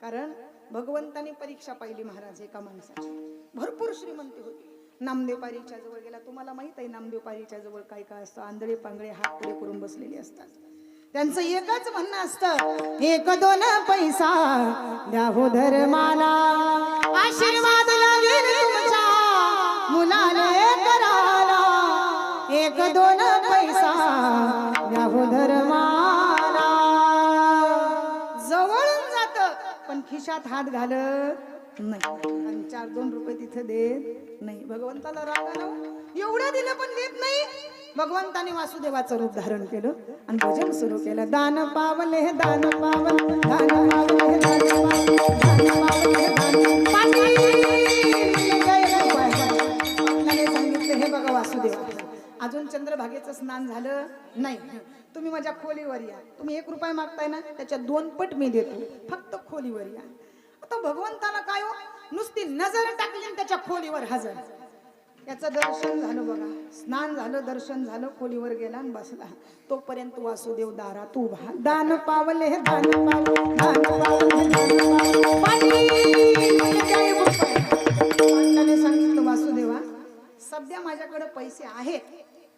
कारण भगवंताने परीक्षा पाहिली महाराज एका माणसाची. भरपूर श्रीमंती होती. नामदेव पारीच्या जवळ गेला. तुम्हाला माहित आहे नामदेव पारीच्या जवळ काय काय असतं. आंधळे पांगळे हात पुढे करून बसलेले असतात. त्यांचं एकच म्हणणं असतं, एक दोन पैसा द्या हो धर्माला, आशीर्वाद लागेल तुमच्या मुलाने कराला. एक दोन पैसा द्या हो धर्माला. जवळून जात पण खिशात हात घालत नाही. आणि 4-2 रुपये तिथे देत नाही. भगवंताला राग आला. एवढं दिलं पण देत नाही. भगवंताने वासुदेवाचं रूप धारण केलं आणि भजन सुरू केलं. दान पावले दान पावले दान पावले दान पावले सांगितलं. हे बघा वासुदेव, अजून चंद्रभागेचं स्नान झालं नाही. तुम्ही माझ्या खोलीवर या. तुम्ही 1 रुपया मागताय ना, त्याच्या 2 पट मी देतो. फक्त खोलीवर या. आता भगवंताला काय हो, नुसती नजर टाकली आणि त्याच्या खोलीवर हजर. याचं दर्शन झालं बघा. स्नान झालं, दर्शन झालं, खोलीवर गेला आणि बसला. तोपर्यंत वासुदेव दारात उभा. दान पावले दान पावले दान पावले पांडवाने सांगितलं, वासुदेवा सध्या माझ्याकडे पैसे आहेत,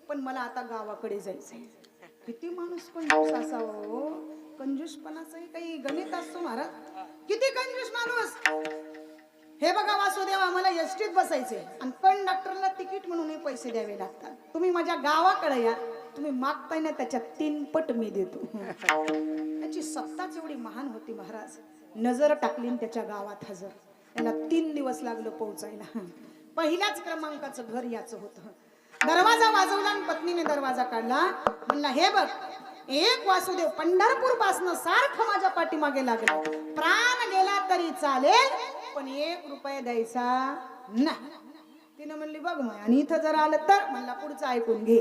पण मला आता गावाकडे जायचंय. किती माणूस कंजूस असावं. कंजूसपणाचंही काही गणित असतो महाराज. किती कंजूस माणूस. हे बघा वासुदेवा, मला एसटीत बसायचे आणि कंडक्टरला तिकीट म्हणून पैसे द्यावे लागतात. तुम्ही माझ्या गावाकडे या. तुम्ही मागताय ना, त्याच्या 3 पट मी देतो. त्याची सत्ताच एवढी महान होती महाराज. नजर टाकली त्याच्या गावात हजर. त्याला 3 दिवस लागलं पोहोचायला. पहिल्याच क्रमांकाचं घर याचं होतं. दरवाजा वाजवला आणि पत्नीने दरवाजा काढला. म्हणला, हे बघ, एक वासुदेव पंढरपूर पासन सारखं माझ्या पाठीमागे लागला. प्राण गेला तरी चालेल, पण 1 रुपया द्यायचा नाही. तिने म्हणली, बघ मग, आणि इथं जर आलं तर. म्हणला, पुढचं ऐकून घे.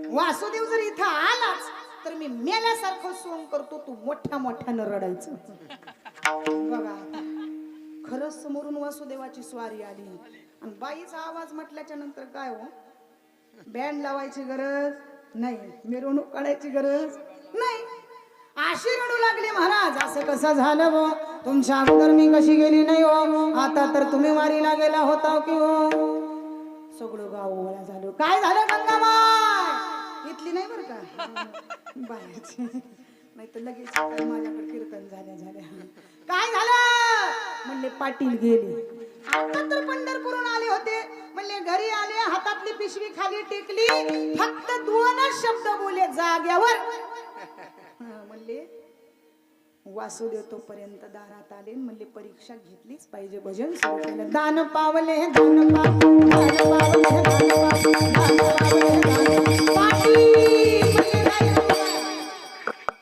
वासुदेव जर इथं आलाच तर मी मेल्यासारखं सोंग करतो. तू मोठ्या मोठ्यानं रडायचं. बघा, खरंच समोरून वासुदेवाची स्वारी आली आणि बाईचा आवाज म्हटल्याच्या नंतर काय हो, बँड लावायची गरज नाही, मिरवणूक काढायची गरज नाही. अशी रडू लागली महाराज. असं कसं झालं हो, तुमच्या अगोदर मी कशी गेली नाही हो, आता तर तुम्ही वारीला गेला होता की हो. सगळं गाव ओळा झालं. काय झालं गंगामाय? इथली नाही बरं का, बाहेरची. नाही तर लगेच माझ्याकडे कीर्तन झाल्या. काय झालं? म्हणले, पाटील गेले. आता तर पंढरपूरून आले होते. म्हणले, घरी आले, हातातली पिशवी खाली टेकली, फक्त 2च शब्द बोले जाग्यावर. म्हणले, वासुदेव तोपर्यंत दारात आले. म्हणले, परीक्षा घेतलीच पाहिजे. भजन सुरू केलं. दान पावले दान पावले दान पावले दान पावले.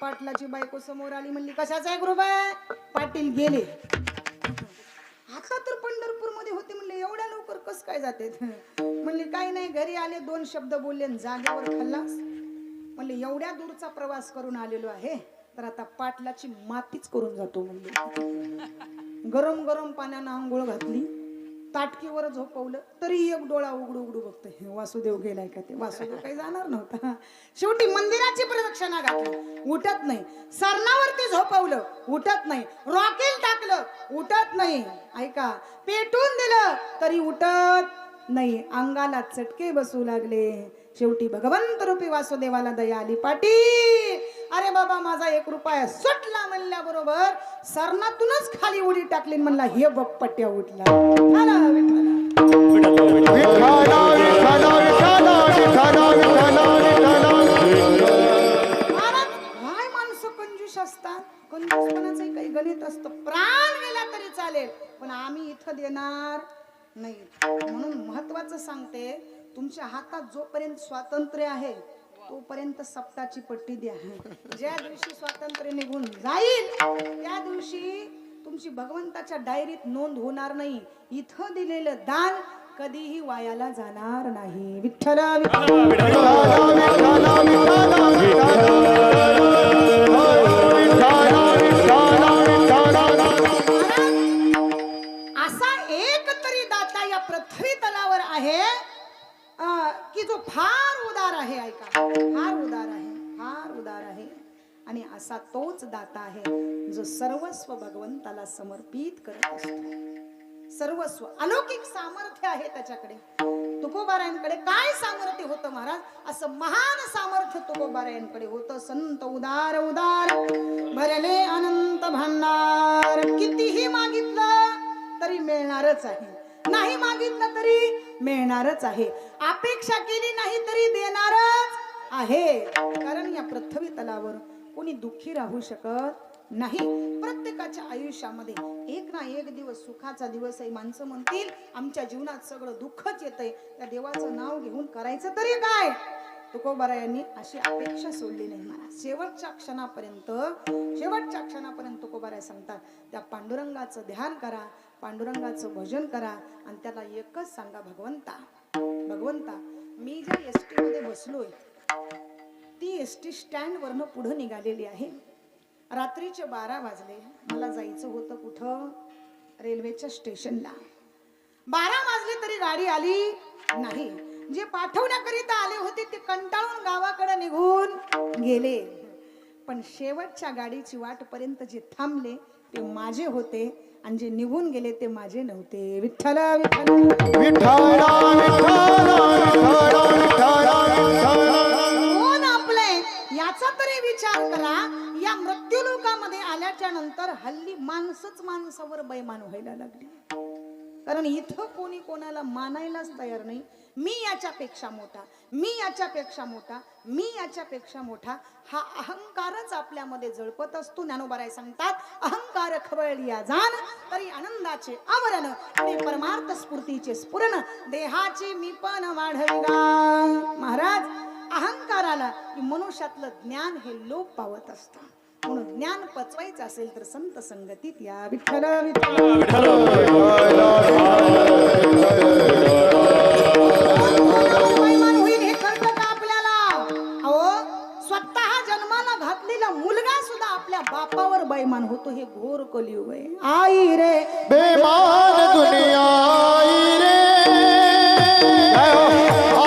पाटलाची बायको समोर आली. म्हणली, कशाचा 1 रुपया? पाटील गेले. आता तर पंढरपूर मध्ये होते. म्हणले, एवढ्या लवकर कस काय जाते? म्हणले, काही नाही, घरी आले, 2 शब्द बोलले, जागेवर खल्लास. म्हणले, एवढ्या दूरचा प्रवास करून आलेलो आहे, तर आता पाटलाची मातीच करून जातो. म्हणले, गरम गरम पाण्यानं आंघोळ घातली, ताटकीवर झोपवलं, तरी एक डोळा उघडू बघतोय. वासुदेव गेलाय का ते? वासुदेव काही जाणार नव्हता. शेवटी मंदिराची प्रदक्षिणा घातली, उठत नाही. सरणावरती झोपवलं, उठत नाही. रॉकेल टाकलं, उठत नाही. ऐका, पेटून दिलं तरी उठत नाही. अंगाला चटके बसू लागले. शेवटी भगवंत रूपी वासुदेवाला दया आली. पाटील, अरे बाबा, माझा 1 रुपया सुटला म्हणल्याबरोबर सरणातूनच खाली उडी टाकली. म्हणला, हे बघ, पट्ट्या उठला. काय माणसं कंजूस असतात. कंजूसपणाचं काही गणित असतं. प्राण गेला तरी चालेल, पण आम्ही इथं देणार नाही. म्हणून महत्वाचं सांगते, तुमच्या हातात जोपर्यंत स्वातंत्र्य आहे तोपर्यंत सप्ताची पट्टी द्या. ज्या दिवशी स्वातंत्र्य निघून जाईल त्या दिवशी तुमची भगवंताच्या डायरीत नोंद होणार नाही. इथं दिलेलं दान कधीही वायाला जाणार नाही. विठ्ठल असा एक तरी दाता या पृथ्वी तलावर आहे की जो फार उदार आहे. ऐका, फार उदार आहे. आणि असा तोच दाता आहे जो सर्वस्व भगवंताला समर्पित करत असतो. सर्वस्व अलौकिक सामर्थ्य आहे त्याच्याकडे. तुकोबारायांकडे काय सामर्थ्य होतं महाराज? असं महान सामर्थ्य तुकोबारायांकडे होतं. संत उदार उदार भरले अनंत भांडार. कितीही मागितलं तरी मिळणारच आहे, नाही मागितलं तरी मिळणारच आहे, अपेक्षा केली नाही तरी देणारच आहे. कारण या पृथ्वी तलावर कोणी दुःखी राहू शकत नाही. प्रत्येकाच्या आयुष्यामध्ये एक ना एक दिवस सुखाचा दिवस आहे. माणसं म्हणतील आमच्या जीवनात सगळं दुःखच येतंय, त्या देवाचं नाव घेऊन करायचं तरी काय? तुकोबारायांनी अशी अपेक्षा सोडली नाही महाराज. शेवटच्या क्षणापर्यंत तुकोबाराय सांगतात त्या पांडुरंगाचं ध्यान करा, पांडुरंगाचं भजन करा आणि त्याला एकच सांगा, भगवंता मी ज्या एसटी मध्ये बसलोय ती एसटी स्टँड वरनं पुढे निघालेली आहे. रात्रीचे 12 वाजले. मला जायचं होतं कुठं? रेल्वेच्या स्टेशनला. 12 वाजले तरी गाडी आली नाही. जे पाठवण्याकरिता आले होते ते कंटाळून गावाकडे निघून गेले. पण शेवटच्या गाडीची वाट पर्यंत जे थांबले ते माझे होते आणि जे निघून गेले ते माझे नव्हते. विठ्ठल विठ्ठल विठ्ठल कोण आपले याचा तरी विचार करा. या मृत्यूलोकामध्ये आल्याच्या नंतर हल्ली माणसंच माणसावर बैमान व्हायला लागली. कारण इथं कोणी कोणाला मानायलाच तयार नाही. मी याच्यापेक्षा मोठा, मी याच्यापेक्षा मोठा, मी याच्यापेक्षा मोठा, हा अहंकारच आपल्यामध्ये जळपत असतो. ज्ञानोबाराय सांगतात अहंकार खवळलिया जाण तरी आनंदाचे आवरण आणि परमार्थ स्फूर्तीचे स्फुरण देहाची मी पण वाढविगा. महाराज अहंकाराला मनुष्यातलं ज्ञान हे लोप पावत असतं. म्हणून ज्ञान पचवायचं असेल तर संत संगतीत या. विठ्ठल विठ्ठल होईल हे कळतं का आपल्याला? अहो स्वतः जन्माला घातलेला मुलगा सुद्धा आपल्या बापावर बैमान होतो. हे घोर कलियुग आहे. आई रे बेमान दुनिया आई रे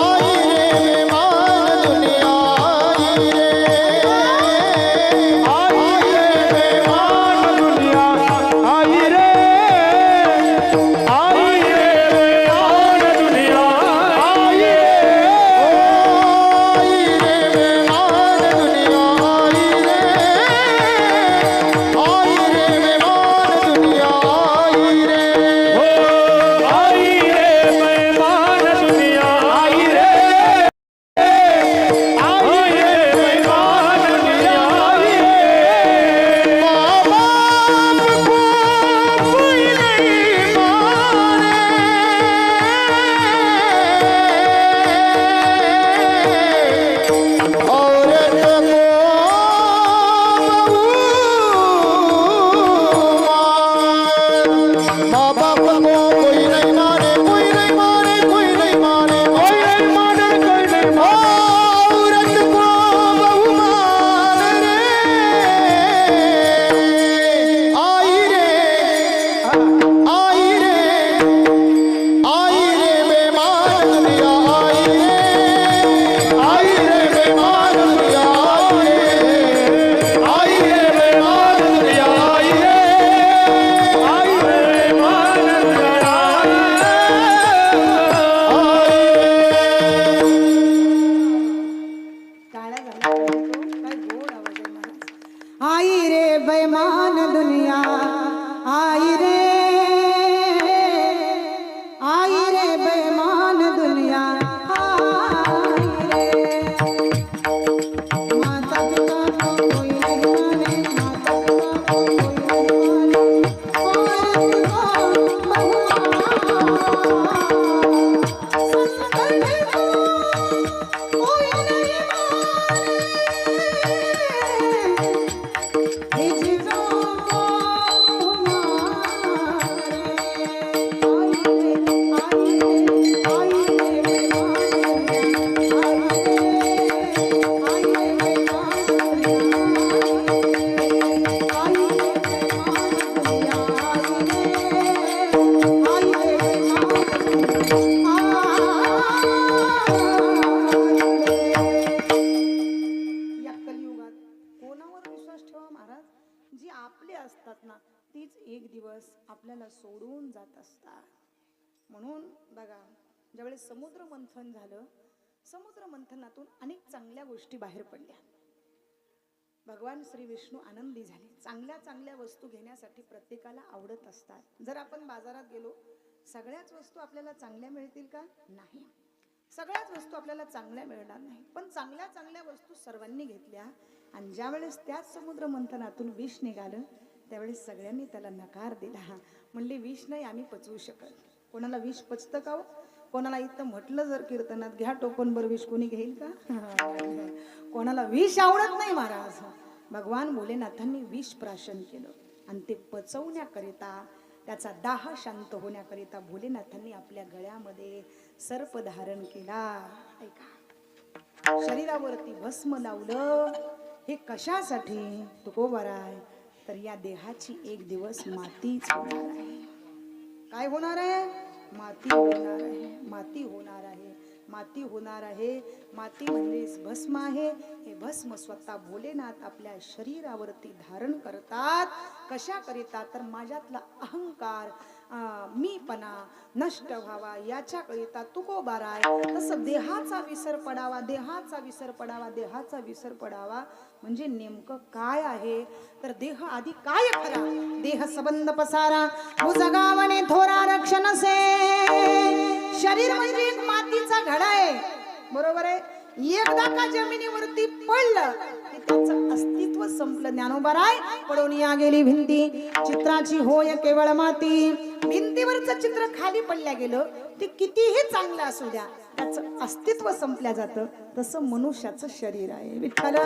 आई रे असतात ना तीच एक दिवस आपल्याला सोडून जात असतात. म्हणून बघा, ज्यावेळेस समुद्र मंथन झालं, समुद्र मंथनातून अनेक चांगल्या गोष्टी बाहेर पडल्या. भगवान श्री विष्णू आनंदी झाले. चांगल्या चांगल्या वस्तू घेण्यासाठी प्रत्येकाला आवडत असतात. जर आपण बाजारात गेलो, सगळ्याच वस्तू आपल्याला चांगल्या मिळतील का? नाही. सगळ्याच वस्तू आपल्याला चांगल्या मिळणार नाही. पण चांगल्या चांगल्या वस्तू सर्वांनी घेतल्या आणि ज्या वेळेस त्याच समुद्र मंथनातून विष निघालं, त्यावेळेस सगळ्यांनी त्याला नकार दिला. म्हणले विष नाही आम्ही पचवू शकत. कोणाला विष पचतं का हो? कोणाला इथं म्हटलं जर कीर्तनात घ्या टोपणभर विष, कोणी घेईल का? कोणाला विष आवडत नाही महाराज. भगवान भोलेनाथांनी विष प्राशन केलं आणि ते पचवण्याकरिता, त्याचा दाह शांत होण्याकरिता भोलेनाथांनी आपल्या गळ्यामध्ये सर्प धारण केला. ऐका, शरीरावरती भस्म लावलं. हे कशासाठी? तुकोबाराय, तर या देहाची एक दिवस मातीच होणार आहे. काय होणार आहे? माती होणार आहे. माती होणार आहे. माती होणार आहे. माती म्हणजेच भस्म आहे. हे भस्म स्वतः भोलेनाथ आपल्या शरीरावरती धारण करतात. कशा करिता? तर माझ्यातला अहंकार, मीपणा नष्ट व्हावा याच्याकरिता. तुकोबाराय, तसं देहाचा विसर पडावा, देहाचा विसर पडावा, देहाचा विसर पडावा. म्हणजे नेमकं काय आहे? तर देह आधी काय खरा? देह संबंध पसारा जगावणे थोरा रक्षण से. शरीर म्हणजे एक मातीचा घडा आहे, बरोबर आहे. एकदा का जमिनीवरती पडलं की त्याचं अस्तित्व संपलं. ज्ञानोबाराय, पडून या गेली भिंती, चित्राची होय केवळ माती. भिंतीवरचं चित्र खाली पडल्या गेलं ते कितीही चांगलं असू द्या, त्याचं अस्तित्व संपल्या जातं. तसं मनुष्याचं शरीर आहे. विठ्ठल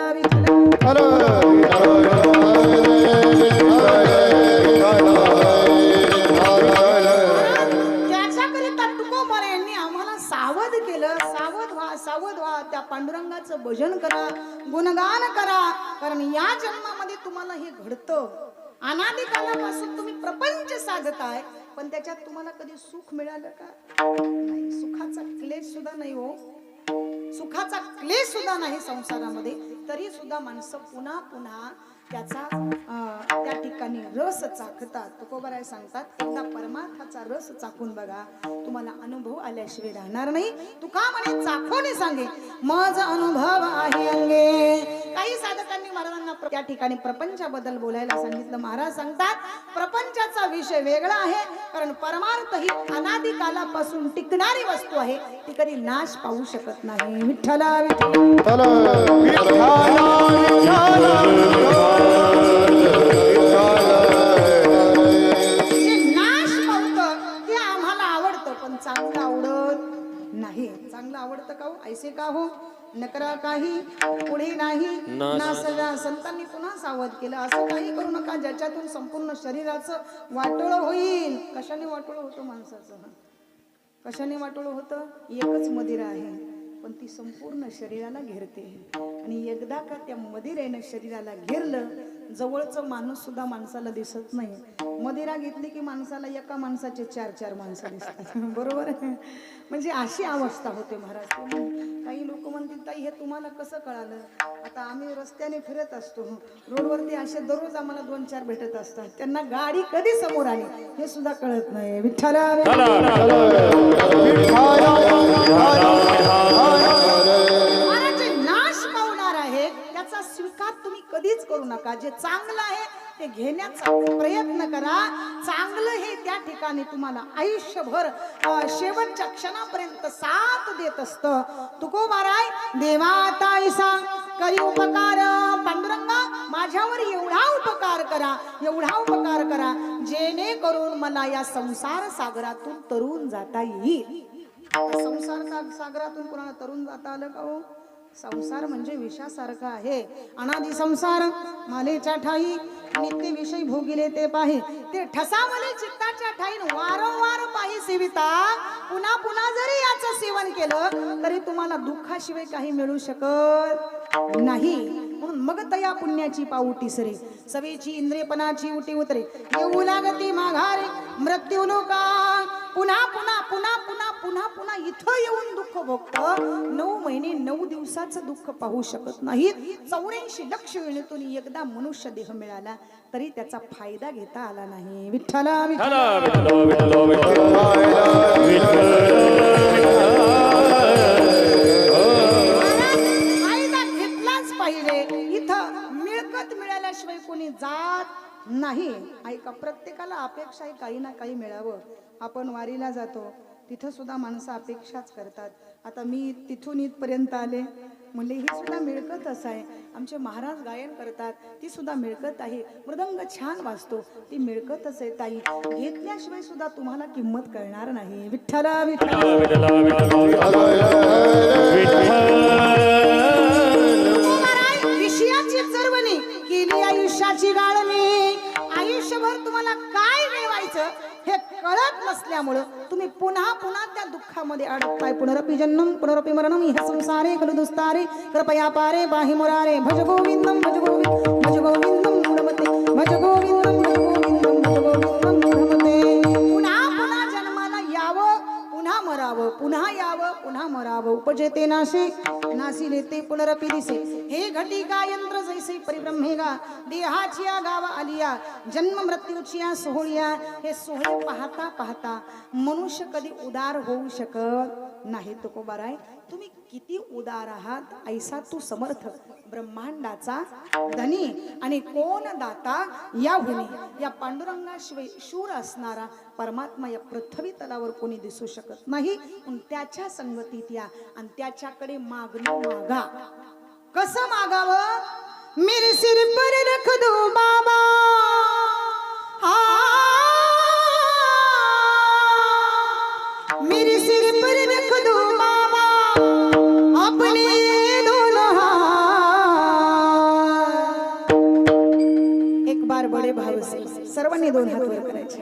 त्याच्याकरिता तुकोबार यांनी आम्हाला सावध केलं. सावध व्हा, सावध व्हा. त्या पांडुरंगाचं भजन करा, गुणगान करा. कारण या जन्मामध्ये तुम्हाला हे घडतं. अनादी कालापासून तुम्ही प्रपंच साधताय, पण त्याच्यात तुम्हाला कधी सुख मिळालं का? नाही. सुखाचा क्लेश सुद्धा नाही हो. सुखाचा क्लेश सुद्धा नाही संसारामध्ये. तरी सुद्धा माणसं पुन्हा पुन्हा त्याचा त्या ठिकाणी रस चाखतात. तुकोबाराय सांगतात, एकदा परमार्थाचा रस चाखून बघा, तुम्हाला अनुभव आल्याशिवाय राहणार नाही. तुका म्हणे चाखोनी सांगे मज अनुभव आहे अंगे. काही साधकांनी महाराजांना त्या ठिकाणी प्रपंचाबद्दल बोलायला सांगितलं. महाराज सांगतात, प्रपंचाचा विषय वेगळा आहे. कारण परमार्थ ही अनादी कालापासून टिकणारी वस्तू आहे. ती कधी नाश पाहू शकत नाही. विठ्ठला विठ्ठला चांगलं आवडत नाही. चांगलं आवडतं का हो? ऐसे का हो? नकरा काही पुढे नाही ना सजा. संतांनी पुन्हा सावध केलं, असं काही करू नका ज्याच्यातून संपूर्ण शरीराचं वाटोळं होईल. कशाने वाटोळं होतं माणसाचं? कशाने वाटोळं होतं? एकच मदिरा आहे, पण ती संपूर्ण शरीराला घेरते. आणि एकदा का त्या मदिरेनं शरीराला घेरलं, जवळचं माणूस सुद्धा माणसाला दिसत नाही. मदिरा घेतली की माणसाला एका माणसाचे 4-4 माणसं दिसतात. बरोबर आहे. म्हणजे अशी अवस्था होते महाराज. काही लोक म्हणतील, ताई हे तुम्हाला कसं कळालं? आता आम्ही रस्त्याने फिरत असतो, रोडवरती असे दररोज आम्हाला 2-4 भेटत असतात. त्यांना गाडी कधी समोर आली हे सुद्धा कळत नाही. विठ्ठला नाश पावणार आहे त्याचा स्वीकार तुम्ही कधीच करू नका. जे चांगलं आहे ते घेण्याचा प्रयत्न करा. चांगलं हे त्या ठिकाणी तुम्हाला आयुष्यभर शेवटच्या क्षणापर्यंत साथ देत असतं. तुकोबाराय, देवाता ऐसा करी उपकार. पांडुरंगा, माझ्यावर एवढा उपकार करा, एवढा उपकार करा, जेणेकरून मला या संसार सागरातून तरुण जाता येईल. संसार सागरातून कोणाला तरुण जाता आलं का हो? संसार म्हणजे विषासारखा आहे. अनादि संसार मालेच्या ठाई, नित्य विषय भोगिले ते पाहे. ते ठसावले चित्ताच्या ठाईन वारंवार पाही सेविता. पुन्हा पुन्हा जरी याचं सेवन केलं तरी तुम्हाला दुःखाशिवाय काही मिळू शकत नाही. म्हणून मग तया पुण्याची पाऊटी सरे, सवेची इंद्रियपणाची उटी उतरे. येऊ लागती माघारे मृत्यू लोका. पुन्हा पुन्हा पुन्हा पुन्हा पुन्हा पुन्हा इथं येऊन दुःख भोगतं, 9 महिने 9 दिवसाचं दुःख पाहू शकत नाहीत. 84 लक्ष वेळेतून एकदा मनुष्य देह मिळाला तरी त्याचा फायदा घेता आला नाही. विठ्ठला विठ्ठला फायदा घेतलाच पाहिजे. इथं मिळकत मिळाल्याशिवाय कोणी जात नाही. ऐका, प्रत्येकाला अपेक्षा आहे काही ना काही मिळावं. आपण वारीला जातो तिथं सुद्धा माणसं अपेक्षाच करतात. आता मी तिथून इथपर्यंत आले म्हणले ही सुद्धा मिळकतच आहे. आमचे महाराज गायन करतात ती सुद्धा मिळकत आहे. मृदंग छान वाजतो ती मिळकतच आहे ताई. घेतल्याशिवाय सुद्धा तुम्हाला किंमत कळणार नाही. विठ्ठला विठ्ठला विषयाची चरवणी केली आयुष्याची गाळणी. आयुष्यभर तुम्हाला काय मिळवायचं हे कळत नसल्यामुळं तुम्ही पुन्हा पुन्हा त्या दुःखामध्ये अडकताय. पुनरपि जन्मं पुनरपि मरणं इह संसारे खलु दुस्तारे कृपया पारे पाहि मुरारे. भज गोविंदं भज गोविंदं भज गोविंदं मूढमते भज गोविंदं भज गोविंदं भज गोविंदं मूढमते. पुन्हा पुन्हा जन्माला यावं, पुन्हा मरावं, पुन्हा यावं, पुन्हा मरावं. उपजेते नाशे नासी लेते पुनरपि दिसे. हे घटिका यंत्र जैसे परिब्रह्मेगा देहाची गावा आलिया. जन्म मृत्यूची सोहळ्या. हे सोहळे पाहता पाहता मनुष्य कधी उदार होऊ शकत नाही. तुकोबाराय तुम्ही किती उदार आहात. ऐसा तू समर्थ ब्रह्मांडाचा धनी आणि कोण दाता या हुनी. या पांडुरंगाशिवाय शूर असणारा परमात्मा या पृथ्वी तलावर कोणी दिसू शकत नाही. पण त्याच्या संगतीत या आणि त्याच्याकडे मागणं मागा. कसं मागावं. मेरे सिर पर रख दो बाबा मेरे सिर पर रख दो बाबा अपने दोनों हाथ. एक बार बड़े भाव से सर्वांनी 2 हात वर करायचे.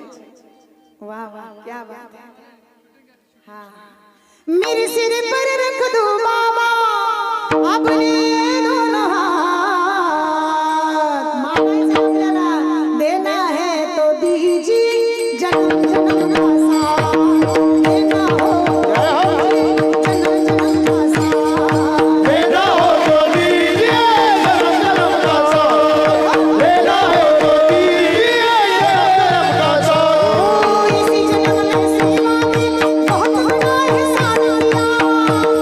वाह वाह क्या बात है. हाँ मेरे सिर पर रख दो बाबा अपने दोनों हाथ. मागायचं आपल्याला देना है तो दीजिए जन्म जन्म का साथ. देना हो जन्म जन्म का साथ. देना हो तो दीजिए जन्म जन्म का साथ. देना हो तो दीजिए जन्म जन्म का साथ. इसी जन्म में सेवा में बहुत बड़ा एहसान किया.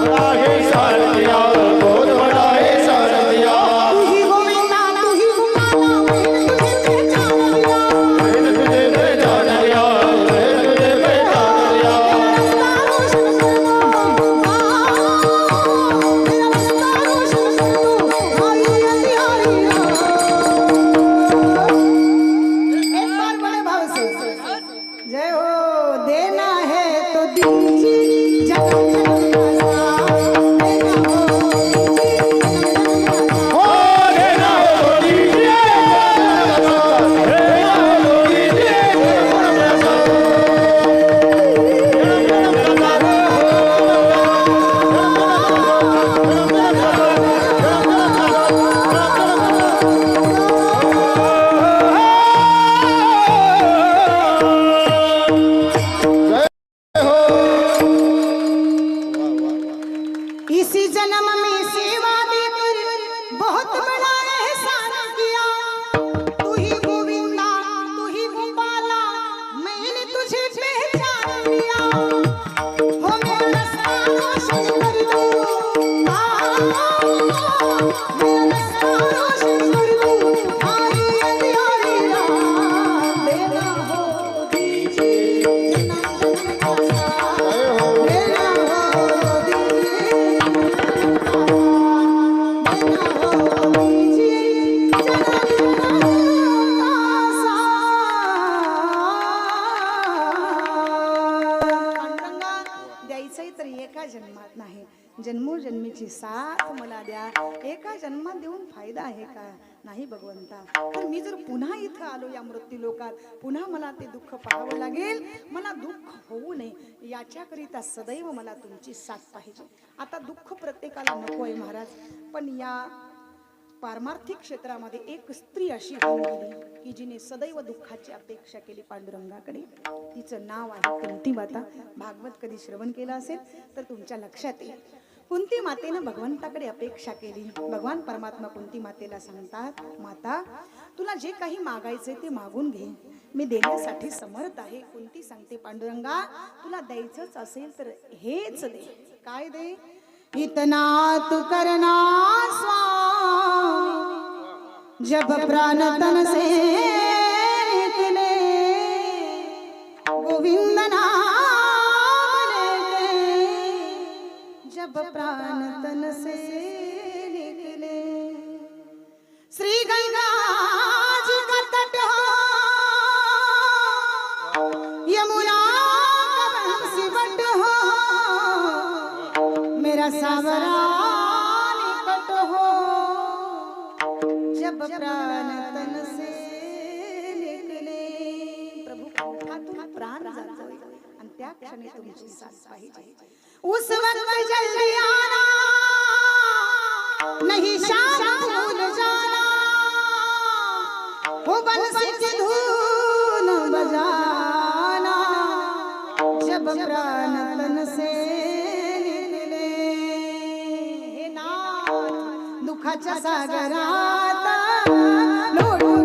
बड़ा एहसान किया, बहुत बड़ा एहसान किया. तू ही गोविंदा तू ही गुमाना मैंने तुझे पहचान लिया. मैंने तुझे पहचान लिया, मैंने तुझे पहचान लिया. रास्ता रोशन कर दो मेरा रास्ता रोशन कर दो. आई अंधियारी एक बार बड़े भाव से जय हो. देना है तो दीजिए जन्म जन्म का साथ. देना हो हो देना हो तो दीजिए जन्म जन्म का साथ. देना हो तो दीजिए जन्म जन्म का इसी जन्म में सेवा देकर बहुत बड़ा एहसान किया. तू ही गोविंदा तू ही गोपाला मैंने तुझे पहचान लिया. हो मेरा रास्ता रोशन कर दो. मेरा रास्ता रोशन कर दो. आई अंधियारी रात. देना हो दीजिए जन्म जन्म का साथ. देना हो दीजिए द्यायचंय तर एका जन्मात नाही. जन्मोजन्मीची साथ मला द्या. एका जन्मात देऊन फायदा आहे का नाही भगवंता. तर मी जर पुन्हा इथं आलो या मृत्यू लोकात पुन्हा मला ते दुःख पाहावं लागेल. मला दुःख होऊ नये याच्याकरिता सदैव मला तुमची साथ पाहिजे. आता दुःख प्रत्येकाला नको आहे महाराज. पण या पारमार्थिक क्षेत्रामध्ये एक स्त्री अशी होऊन गेली की जिने सदैव दुःखाची अपेक्षा केली पांडुरंगाकडे. तिचं नाव आहे कुंती माता. भागवत कधी श्रवण केलं असेल तर तुमच्या लक्षात येईल. कुंती मातेनं भगवंताकडे अपेक्षा केली. भगवान परमात्मा कुंती मातेला सांगतात, माता तुला जे काही मागायचे ते मागून घे, मी देण्यासाठी समर्थ आहे. कुंती सांगते, पांडुरंगा तुला द्यायचंच असेल तर हेच दे. काय दे? इतना तू करना स्वामी जब प्राण तन से निकले, गोविंद नाम लेके जब प्राण तन से निकले. श्री गंगा जी का तट हो, यमुना का बंसीवट हो, मेरा सावरा निकट हो, जब प्राण तन से निकले. प्रभू कंठातून प्राण जातो आणि त्या क्षणी तुमची साथ पाहिजे. उस वक्त जल्दी आना, नहीं शाम भूल जाना, हो बंसी की धून बजाना, जब प्राण तन से निकले. हे नाथ दुःखाच्या सागरात लोटून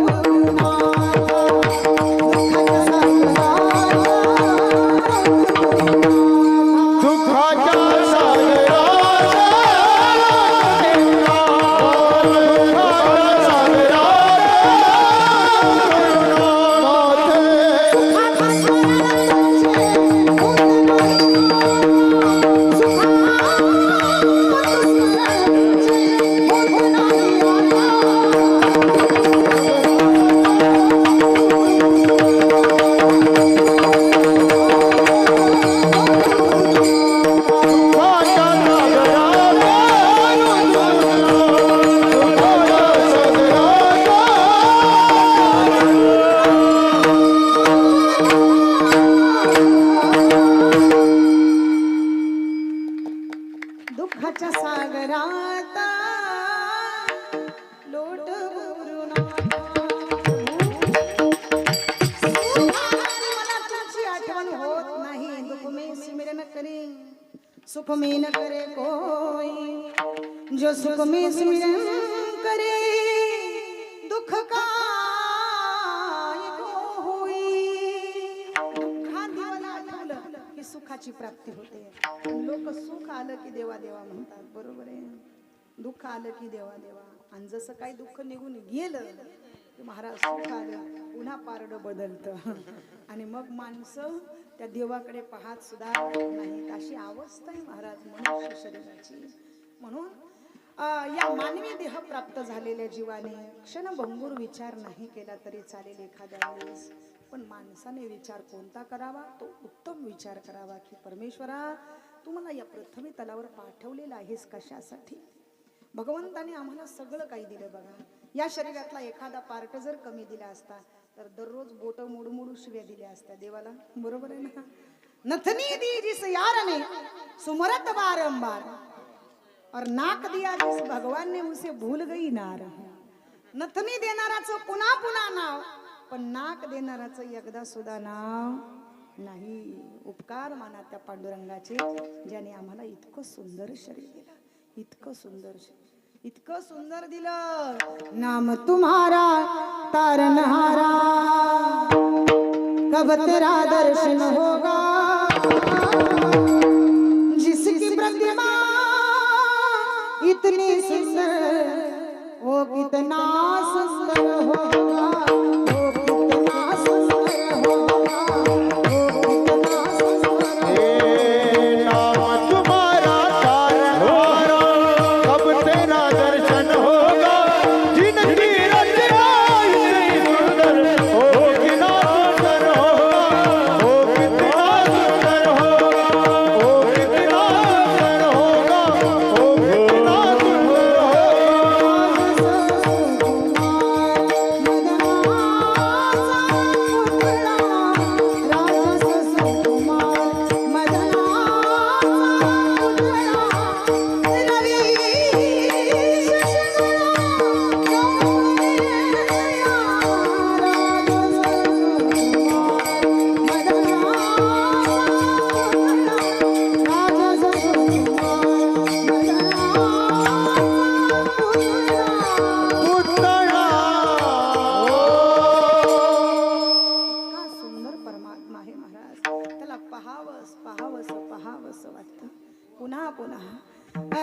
दुःखाच्या सागरात लोट बुरून मला तुझी आठवण होत नाही. दुःख में सिमरन करे सुख में न करे कोई, जो सुख में सिमरन करे दुःख का सुखाची प्राप्ती होते. लोक सुख आलं की देवा देवा म्हणतात, बरोबर आहे. दुःख आलं की देवा देवा. आणि जसं काही दुःख निघून गेलं की महाराज सुख आलं पुन्हा पारडं बदलतं आणि मग माणसं त्या देवाकडे पाहत सुद्धा नाहीत. अशी अवस्था आहे महाराज मनुष्य शरीराची. म्हणून या मानवी देह प्राप्त झालेल्या जीवाने क्षणभंगूर विचार नाही केला तरी चालेल एखाद्या वेळेस, पण माणसाने विचार कोणता करावा? तो उत्तम विचार करावा की परमेश्वरा तू मला या प्रथमी तलावर पाठवलेला आहेस कशासाठी? भगवंताने आम्हाला सगळं काही दिलं बघा. या शरीरातला एखादा पार्ट जर कमी दिला असता तर दररोज बोट मोडू शिव्या दिल्या असत्या देवाला, बरोबर आहे ना. नथनी दी जिस यार ने सुमरत बारंबार, और नाक दिया जिस भगवान ने उसे भूल गई नार. नथनी देणाराचं पुन्हा पुन्हा नाव, पण नाक देणाराचं एकदा सुद्धा नाव नाही. उपकार माना त्या पांडुरंगाचे ज्याने आम्हाला इतकं सुंदर शरीर दिलं, इतकं सुंदर शरीर, इतकं सुंदर दिलं. नाम तुम्हारा तारनहारा, कब तेरा दर्शन होगा, जिसकी प्रतिमा इतनी सुंदर वो कितना सुंदर होगा, वो कितना सुंदर होगा, वो कितना सुंदर हे नाम तुम्हारा तारनहारा, कब तेरा दर्शन होगा, जिनकी रचना इतनी सुंदर, वो कितना सुंदर होगा, वो कितना सुंदर होगा, वो कितना सुंदर होगा, वो कितना सुंदर होगा.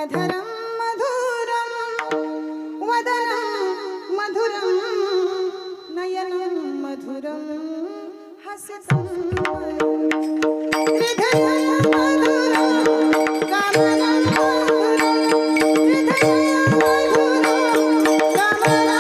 अधरं मधुरं वदनं मधुरं नयनं मधुरं हसितं हृदयं मधुरं कमलं मधुरं हृदयं मधुरं कमलं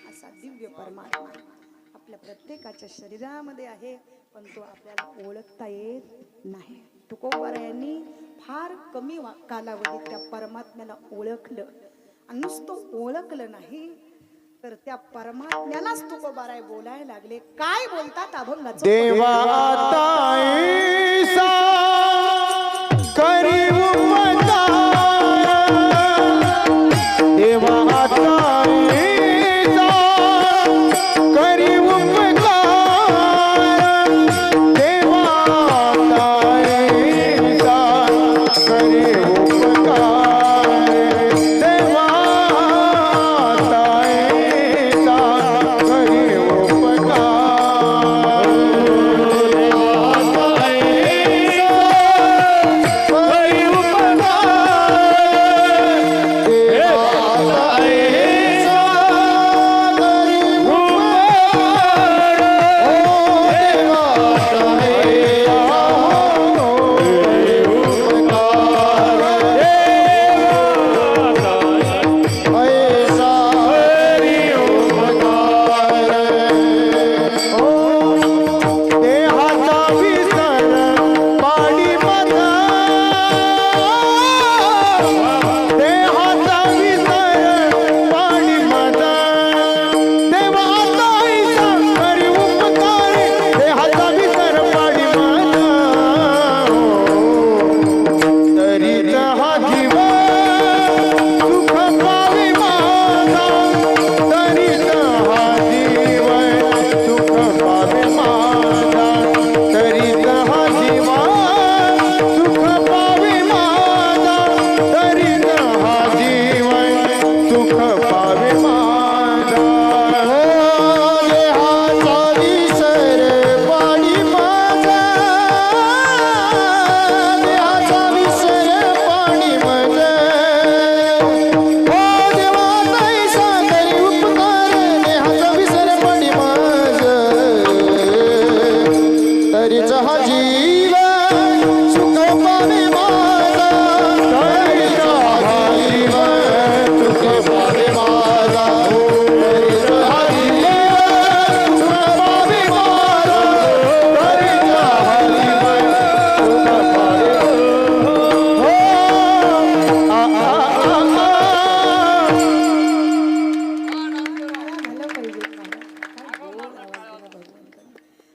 असा दिव्य परमात्मा आपल्या प्रत्येकाच्या शरीरामध्ये आहे, पण तो आपल्याला ओळखता येत नाही. तुकोबारायांनी फार कमी कालावधीत त्या परमात्म्याला ओळखलं, आणि नुसतं ओळखलं नाही तर त्या परमात्म्यालाच तुकोबाराय बोलायला लागले. काय बोलतात अभंगाचं? देवा आता ऐसा करी उपकार, देवा आता ऐसा करी उपकार, देवा आता ऐसा करी उपकार, देवा आता ऐसा करी उपकार.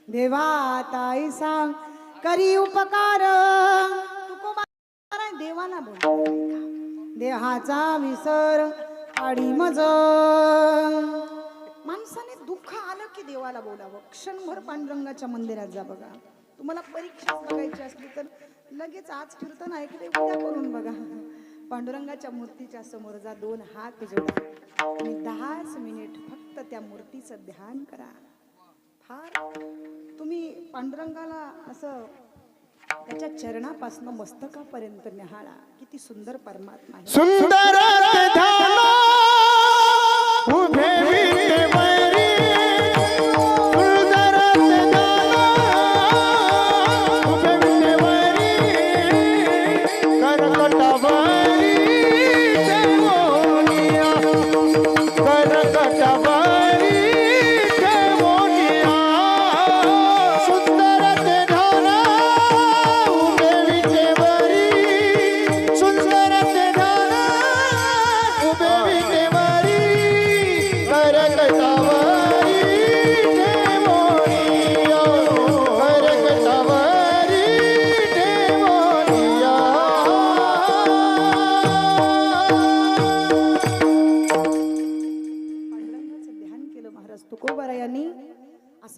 देवा ताई सांग करी उपकार. तुकोबा देवाला बोल, देहाचा विसर आडी मज. माणसाने दुःख आलं की देवाला बोलावं. क्षणभर पांडुरंगाच्या मंदिरात जा बघा. तुम्हाला परीक्षा बघायची असली तर लगेच आज कीर्तन ऐकले उद्या करून बघा. पांडुरंगाच्या मूर्तीच्या समोर जा, 2 हात जोडा आणि 10 मिनिट फक्त त्या मूर्तीचं ध्यान करा. फार तुम्ही पांडुरंगाला असं त्याच्या चरणापासून मस्तकापर्यंत निहाळा. किती सुंदर परमात्मा आहे. सुंदर ध्यान उभे विटेवरी, सुंदर ध्यान उभे विटेवरी, करकटावरी देवोनिया, करकटावरी देवोनिया.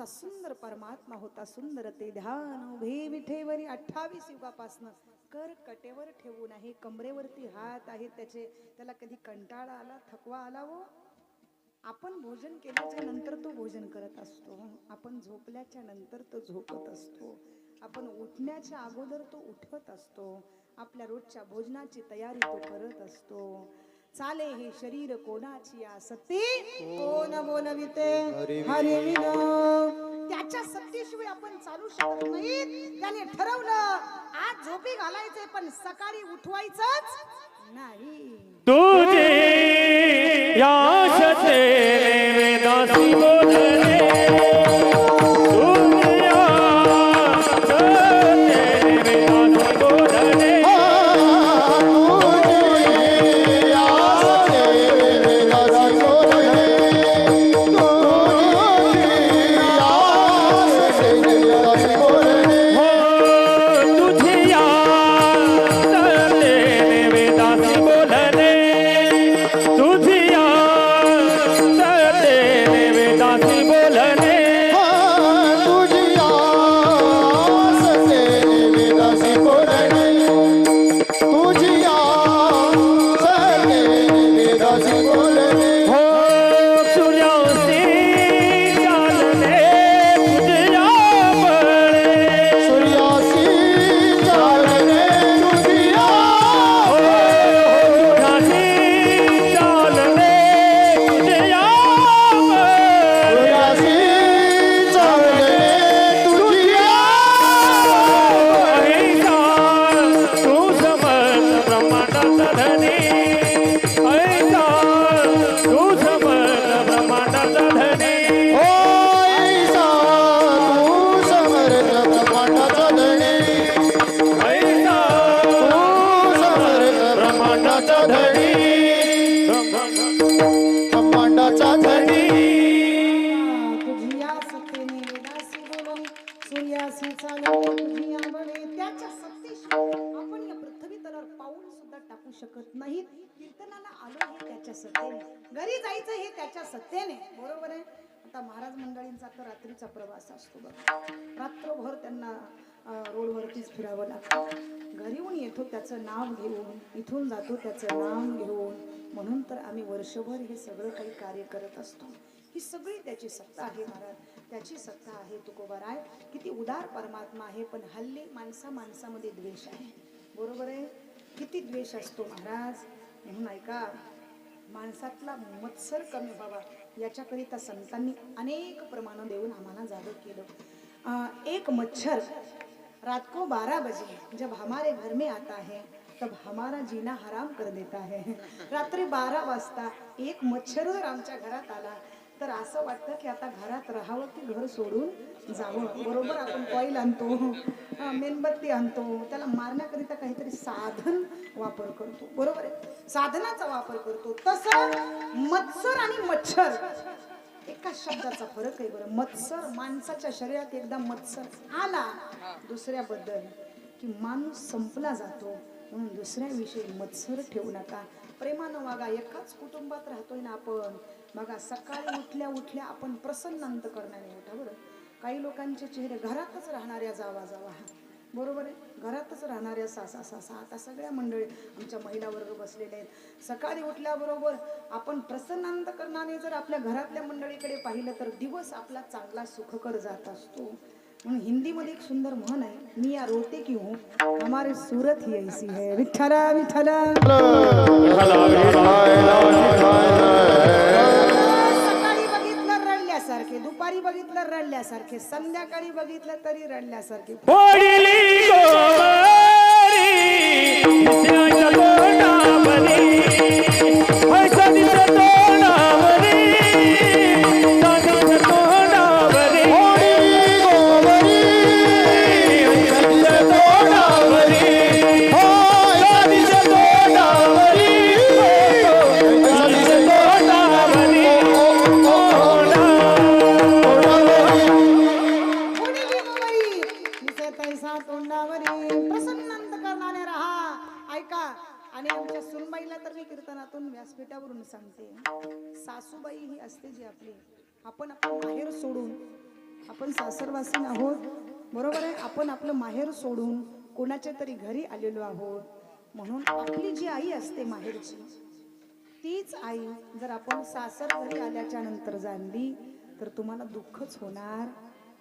असा सुंदर परमात्मा होता. सुंदर ते ध्यान उभे विठेवरी 28 युगापासनं कर कटेवर ठेवून आहे. कमरेवरती हात आहेत त्याचे. त्याला कधी कंटाळा आला, थकवा आला हो? आपण भोजन केल्याच्या नंतर तो भोजन करत असतो. आपण झोपल्याच्या नंतर तो झोपत असतो. आपण उठण्याच्या अगोदर तो उठत असतो. आपल्या रोजच्या भोजनाची तयारी तो करत असतो. चाले हे शरीर कोणाची आसक्ती, कोण बोलविते हरिविन. त्याच्या सत्तेशिवाय आपण चालू शकत नाही. त्याने ठरवलं आज झोपी घालायचे पण सकाळी उठवायचंच नाही. तुझे याशते वेदासी बोलले तुझे याशते वेदासी बोलले शकत नाहीत. कीर्तनाला आलो हे त्याच्या सत्तेने, घरी जायचं हे त्याच्या सत्तेने. बरोबर आहे. आता महाराज मंडळींचा तर रात्रीचा प्रवास असतो बघा. रात्रभर त्यांना रोडवरतीच फिरावं लागतं. घरी येऊन येतो त्याचं नाव घेऊन, इथून जातो त्याचं नाम घेऊन. म्हणून तर आम्ही वर्षभर हे सगळं काही कार्य करत असतो. ही सगळी त्याची सत्ता आहे महाराज, त्याची सत्ता आहे. तुकोबाराय किती उदार परमात्मा आहे. पण हल्ली माणसामध्ये द्वेष आहे. बरोबर आहे. किती द्वेष असतो महाराज. म्हणून ऐका, माणसातला मत्सर कमी व्हावा याच्याकरिता संतांनी अनेक प्रमाण देऊन आम्हाला जागं केलं. एक मच्छर रात को 12 बजे जब हमारे घर में आता है तब हमारा जीना हराम कर देता है. रात्री 12 वाजता एक मच्छर जर आमच्या घरात आला तर असं वाटतं की आता घरात राहावं की घर सोडून जावं. बरोबर. आपण कॉईल आणतो, मेणबत्ती आणतो, त्याला मारण्याकरिता काहीतरी साधन वापर करतो. बरोबर आहे. साधनाचा वापर करतो. तसं मत्सर आणि मच्छर एका शब्दाचा फरक आहे. बरं, मत्सर माणसाच्या शरीरात एकदा मत्सर आला दुसऱ्याबद्दल की माणूस संपला जातो. म्हणून दुसऱ्याविषयी मत्सर ठेवू नका. प्रेमानं वागा. एकाच कुटुंबात राहतोय ना आपण. बघा, सकाळी उठल्या उठल्या आपण प्रसन्न अंतकरणाने उठा. बरं, काही लोकांचे चेहरे घरातच राहणाऱ्या जावा बरोबर आहे, घरातच राहणाऱ्या सासा आता सगळ्या मंडळी आमच्या महिला वर्ग बसलेले आहेत. सकाळी उठल्याबरोबर आपण प्रसन्न अंतकरणाने जर आपल्या घरातल्या मंडळीकडे पाहिलं तर दिवस आपला चांगला सुखकर जात असतो. म्हणून हिंदीमध्ये एक सुंदर म्हण आहे, मियाँ रोते क्यों हूँ हमारी सूरत ही ऐसी है. विठ्ठला विठ्ठला. सकाळी बघितलं रडल्यासारखे, दुपारी बघितलं रडल्यासारखे, संध्याकाळी बघितलं तरी रडल्यासारखे. व्यासपीठावरून सांगते, सासूबाई ही असते जी आपली, आपण बाहेर सोडून आपण सासरवासीन आहोत, बरोबर आहे. आपण आपलं माहेर सोडून कोणाच्या तरी घरी आलेलो आहोत. म्हणून आपली जी आई असते माहेरची, तीच आई जर आपण सासर घरी आल्याच्या नंतर जाणली तर तुम्हाला दुःखच होणार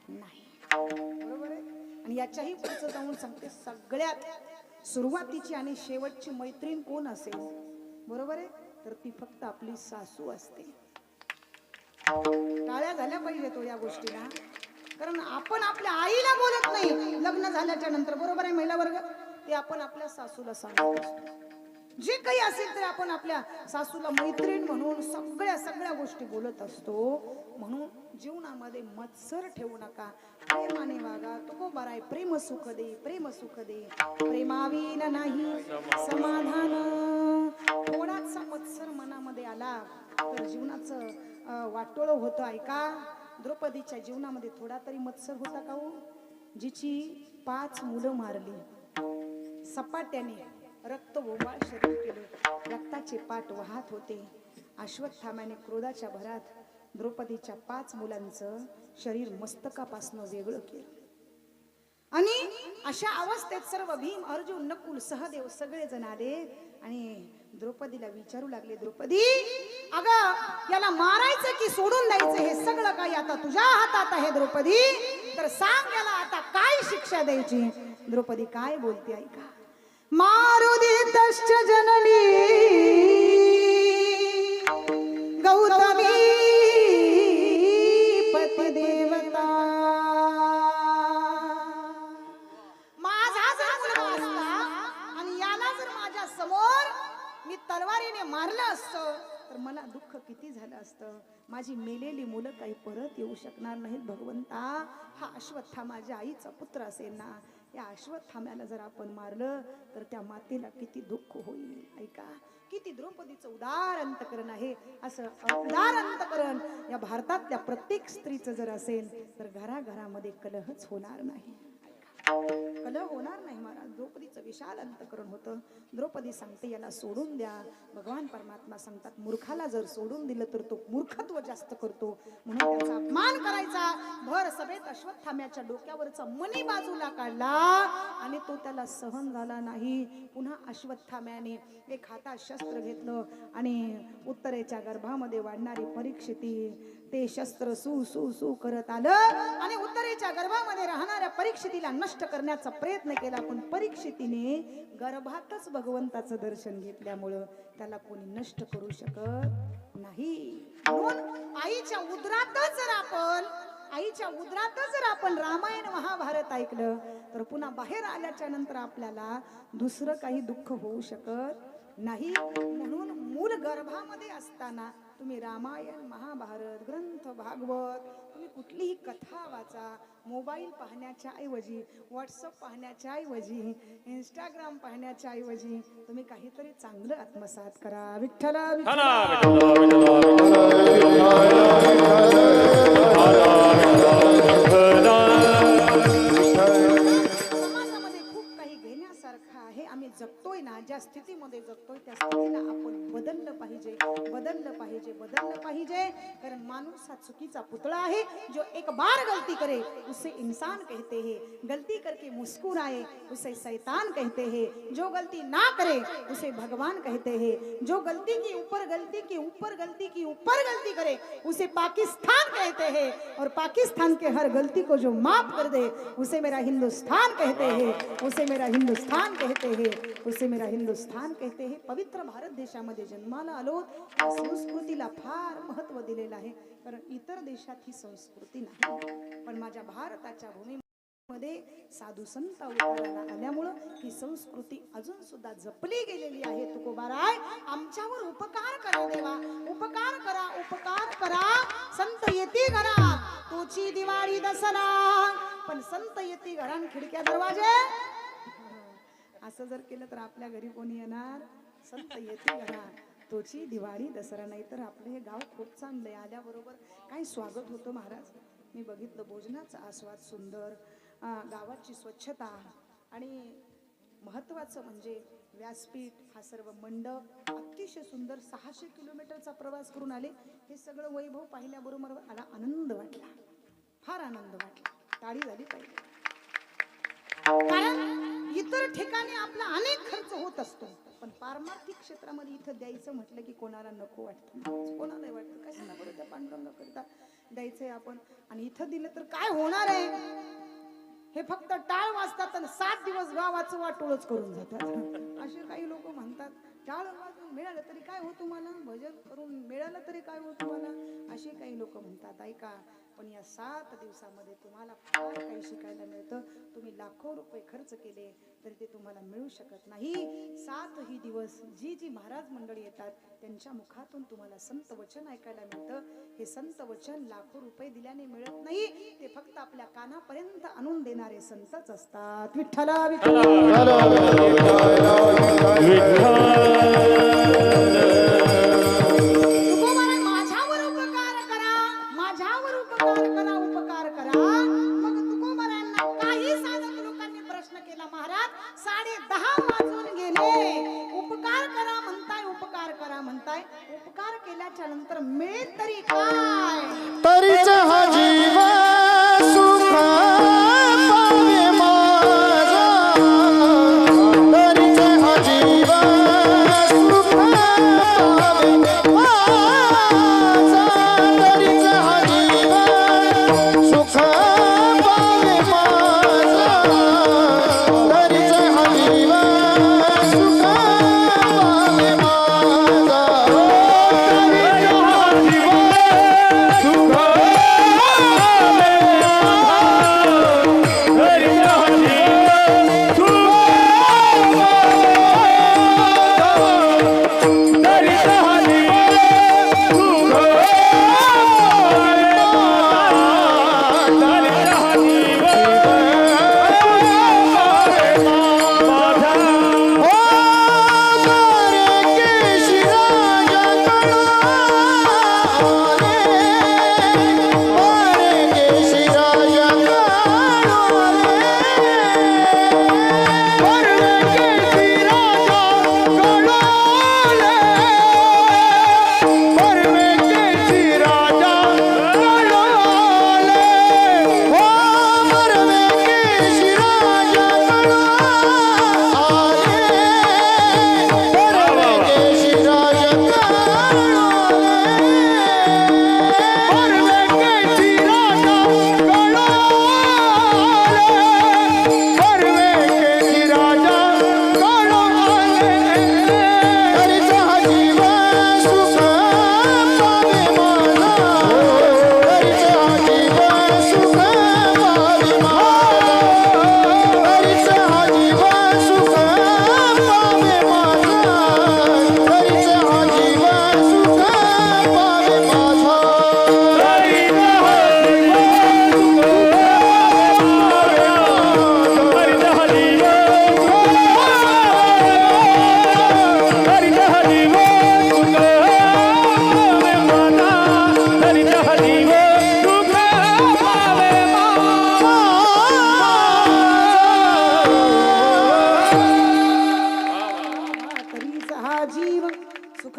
नाही, बरोबर आहे. आणि याच्याही पुढचं जाऊन सांगते, सगळ्यात सुरुवातीची आणि शेवटची मैत्रीण कोण असेल, बरोबर आहे, तर ती फक्त आपली सासू असते. टाळ्या झाल्या पाहिजे तो या गोष्टीला, कारण आपण आपल्या आईला बोलत नाही लग्न झाल्याच्या नंतर, बरोबर आहे महिला वर्ग, ते आपण आपल्या सासूला सांगत असतो. जे काही असेल तर आपण आपल्या सासूला मैत्रीण म्हणून सगळ्या गोष्टी बोलत असतो. म्हणून जीवनामध्ये मत्सर ठेवू नका, प्रेमाने वागा. तुकोबाराय प्रेम सुख दे, प्रेम सुख दे, प्रेमाविन नाही समाधान. थोडासा मत्सर मनामध्ये आला तर जीवनाचं वाटोळं होतं. ऐका, द्रौपदीच्या जीवनामध्ये थोडा तरी मत्सर होता का हो? जिची 5 मुलं मारली, सपाट्याने रक्त ओंबाळ शरीर केले, रक्ताचे पाट वाहत होते. अश्वत्थाम्याने क्रोधाच्या भरात द्रौपदीच्या 5 मुलांचं शरीर मस्तकापासून वेगळं केलं. आणि अशा अवस्थेत सर्व भीम, अर्जुन, नकुल, सहदेव सगळेजण आले आणि द्रौपदीला विचारू लागले, द्रौपदी, अगं याला मारायचं की सोडून द्यायचं हे सगळं काही आता तुझ्या हातात आहे द्रौपदी, तर सांग याला आता काय शिक्षा द्यायची. द्रौपदी काय बोलते ऐका. मारुदितश्च जननी गौतमी पतिदेवता. माझा जर मुलगा असता आणि याला जर माझ्या समोर मी तलवारीने मारलं असतं तर मला दुःख किती झालं असतं. माझी मेलेली मुलं काही परत येऊ शकणार नाहीत. भगवंता, हा अश्वत्थामा माझ्या आईचा पुत्र असेल ना, या अश्वत्थाम्याला जर आपण मारलं तर त्या मातेला किती दुःख होईल. ऐका, किती द्रौपदीचं उदार अंतकरण आहे. असं उदार अंतकरण या भारतातल्या प्रत्येक स्त्रीचं जर असेल तर घराघरामध्ये कलहच होणार नाही. कलह होणार नाही महाराज. द्रौपदीचं विशाल अंतकरण होतं. द्रौपदी सांगते याला सोडून द्या. भगवान परमात्मा सांगतात मूर्खाला जर सोडून दिलं तर तो मूर्खत्व जास्त करतो, म्हणून त्याचा अपमान करायचा. भर सभेत अश्वत्थाम्याच्या डोक्यावरचा मणी बाजूला काढला आणि तो त्याला सहन झाला नाही. पुन्हा अश्वत्थाम्याने एक हातात शस्त्र घेतलं आणि उत्तरेच्या गर्भामध्ये वाढणारी परीक्षिती ते शस्त्र सू सू सू करत आलं आणि उत्तरेच्या गर्भामध्ये राहणाऱ्या परीक्षितीला नष्ट करण्याचा प्रयत्न केला. पण परीक्षितीने गर्भातच भगवंताचं दर्शन घेतल्यामुळं त्याला कोणी नष्ट करू शकत नाही. म्हणून आईच्या उदरातच जर आपण रामायण महाभारत ऐकलं तर पुन्हा बाहेर आल्याच्या नंतर आपल्याला दुसरं काही दुःख होऊ शकत नाही. म्हणून मूल गर्भामध्ये असताना तुम्ही रामायण महाभारत ग्रंथ भागवत तुम्ही कुठलीही कथा वाचा. मोबाईल पाहण्याच्या ऐवजी, व्हॉट्सअप पाहण्याच्या ऐवजी, इंस्टाग्राम पाहण्याच्या ऐवजी तुम्ही काहीतरी चांगलं आत्मसात करा. विठ्ठला समाजामध्ये खूप काही घेण्यासारखं आहे. आम्ही जगतोय ना, ज्या स्थितीमध्ये जगतोय त्या स्थितीला आपण बदललं पाहिजे. कारण माणूस हा चुकीचा पुतळा आहे. जो एक बार गलती करे उसे इंसान कहते हैं, गलती करके मुस्कुराए उसे शैतान कहते हैं, जो गलती ना करे उसे भगवान कहते हैं, जो गलती की ऊपर गलती की ऊपर गलती की ऊपर गलती करे उसे पाकिस्तान कहते हैं, और पाकिस्तान के हर गलती को जो माफ कर दे उसे मेरा हिंदुस्तान कहते हैं, उसे मेरा हिंदुस्तान कहते हैं, उसे मेरा हिंदुस्तान कहते हैं. पवित्र भारत देशामध्ये जन्माला आलो, संस्कृतीला फार महत्व दिलेलं आहे. कारण इतर देशात ही संस्कृती नाही, पण माझ्या भारताच्या भूमीमध्ये साधू संत अवताराला आल्यामुळं ही संस्कृती अजून सुद्धा जपली गेलेली आहे. तुकोबाराय, आमच्यावर उपकार करा देवा, उपकार करा. संत येती घरा तोची दिवाळी दसरा, पण संत येती घरान खिडक्या दरवाजे. असं जर केलं तर आपल्या घरी कोणी येणार? संत येती घरा तोची दिवाळी दसरा. नाही तर आपलं हे गाव खूप चांगलं आहे. आल्याबरोबर काय स्वागत होतं महाराज. मी बघितलं, भोजनाचा आस्वाद सुंदर, गावाची स्वच्छता आणि महत्वाचं म्हणजे व्यासपीठ, हा सर्व मंडप अतिशय सुंदर. 600 किलोमीटरचा प्रवास करून आले. हे सगळं वैभव पाहिल्याबरोबर मला आनंद वाटला. फार आनंद वाटला. टाळी झाली पाहिजे. कारण इतर ठिकाणी आपला अनेक खर्च होत असतो, पण पारमार्थिक क्षेत्रामध्ये इथं द्यायचं म्हटलं की कोणाला नको वाटतं, कोणाला वाटतं कशाला बरं त्या पांडुरंगा करता द्यायचंय आपण, आणि इथं दिलं तर काय होणार आहे. हे फक्त टाळ वाजतात आणि 7 दिवस गावाचं वाटोळच करून जातात. असे काही लोक म्हणतात टाळ वाजून मिळालं तरी काय हो तुम्हाला, भजन करून मिळालं तरी काय हो तुम्हाला, असे काही लोक म्हणतात. ऐका, पण या 7 दिवसामध्ये तुम्हाला फार काही शिकायला मिळतं. तुम्ही लाखो रुपये खर्च केले तरी ते तुम्हाला मिळू शकत नाही. 7 ही दिवस जी जी महाराज मंडळी येतात त्यांच्या मुखातून तुम्हाला संत वचन ऐकायला मिळतं. हे संत वचन लाखो रुपये दिल्याने मिळत नाही, ते फक्त आपल्या कानापर्यंत आणून देणारे संतच असतात. विठ्ठला विठ्ठला तुकोबाने माझ्यावर उपकार करा, माझ्यावर उपकार करा, उपकार करा. मग तुकोबारायांना काही साधक लोकांनी प्रश्न केला, महाराज 10:30 वाजून गेले, उपकार करा म्हणताय, उपकार करा म्हणताय, उपकार केल्याच्या नंतर मिळेल तरी काय. तरीच हा जीव सुख पावे माझा, तरीच हा जीव सुख पावे माझा, तरीच हा जीव सुख पावे माझा, तरीच हा जीव सुख पावे माझा,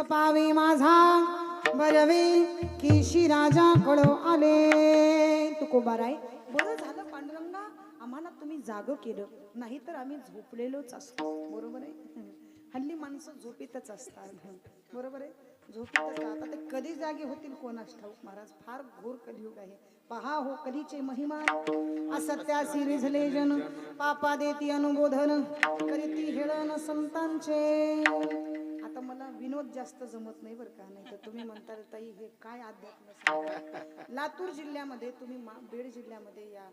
पावे माझा बरवे केशी राजाकडं आले. तुकोबाराय बरं झालं पांडुरंगा, आम्हाला तुम्ही जागं केलं, नाही तर आम्ही झोपलेलोच असतो. बरोबर आहे. हल्ली माणसं झोपेतच असतात. बरोबर आहे, झोपेतच. आता ते कधी जागे होतील कोणास ठाऊक. महाराज फार घोर कलियुग आहे. पहा हो कलीचे महिमा, असत्यासी रिझले जन, पापा देती अनुबोधन, करीती हेळन संतांचे. आता मला विनोद जास्त जमत नाही बरं का, नाही तर तुम्ही म्हणता ताई हे काय अध्यात्म. लातूर जिल्ह्यामध्ये तुम्ही बीड जिल्ह्यामध्ये या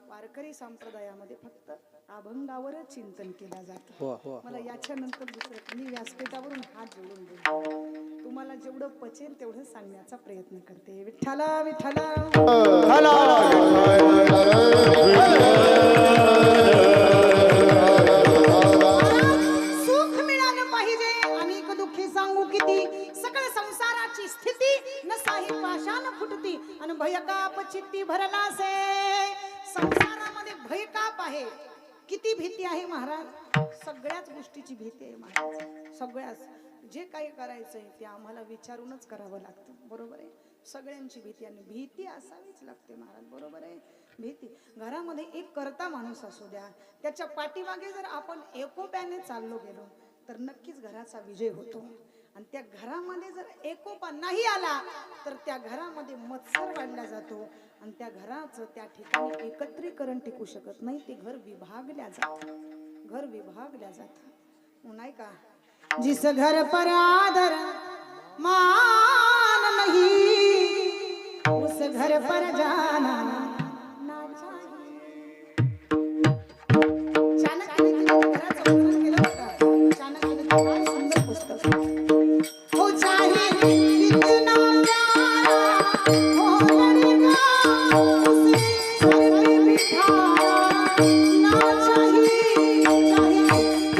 वारकरी संप्रदायामध्ये फक्त अभंगावरच चिंतन केलं जातं. मला याच्यानंतर दुसरं मी व्यासपीठावरून हात जोडून बोलतो. तुम्हाला जेवढं पचेल तेवढं सांगण्याचा प्रयत्न करते. विठ्ठला विठ्ठला सुख मिळालं पाहिजे, अनेक दुःखी सांगू किती, सकळ संसाराची स्थिती न साही पाशान फुटती, आणि भयकाप चित्ती भरला से. संसारामध्ये भयकाप आहे. किती भीती आहे महाराज, सगळ्याच गोष्टीची भीती आहे महाराज. सगळ्याच जे काही करायचंय ते आम्हाला विचारूनच करावं लागतं. बरोबर आहे. सगळ्यांची भीती, आणि भीती असावीच लागते महाराज, बरोबर आहे. भीती घरामध्ये एक करता माणूस असू द्या, त्याच्या पाठीमागे जर आपण एकोप्याने चाललो गेलो तर नक्कीच घराचा विजय होतो. आणि त्या घरामध्ये जर एकोपा नाही आला तर त्या घरामध्ये मत्सर वाढला जातो आणि त्या घराचं त्या ठिकाणी एकत्रीकरण टिकू शकत नाही. ते घर विभागल्या जातं, घर विभागल्या जातं, नाही का. जिस घर पर आदर मान नहीं उस घर पर जाना ना चाहिए. चाणक्याने घराचं वर्णन केलं होतं. चाणक्याने फार सुंदर पुस्तक. हो चाहे कितना प्यारा हो लड़का उसे सर पे बिठाना ना चाहिए. चाहे कितनी प्यारी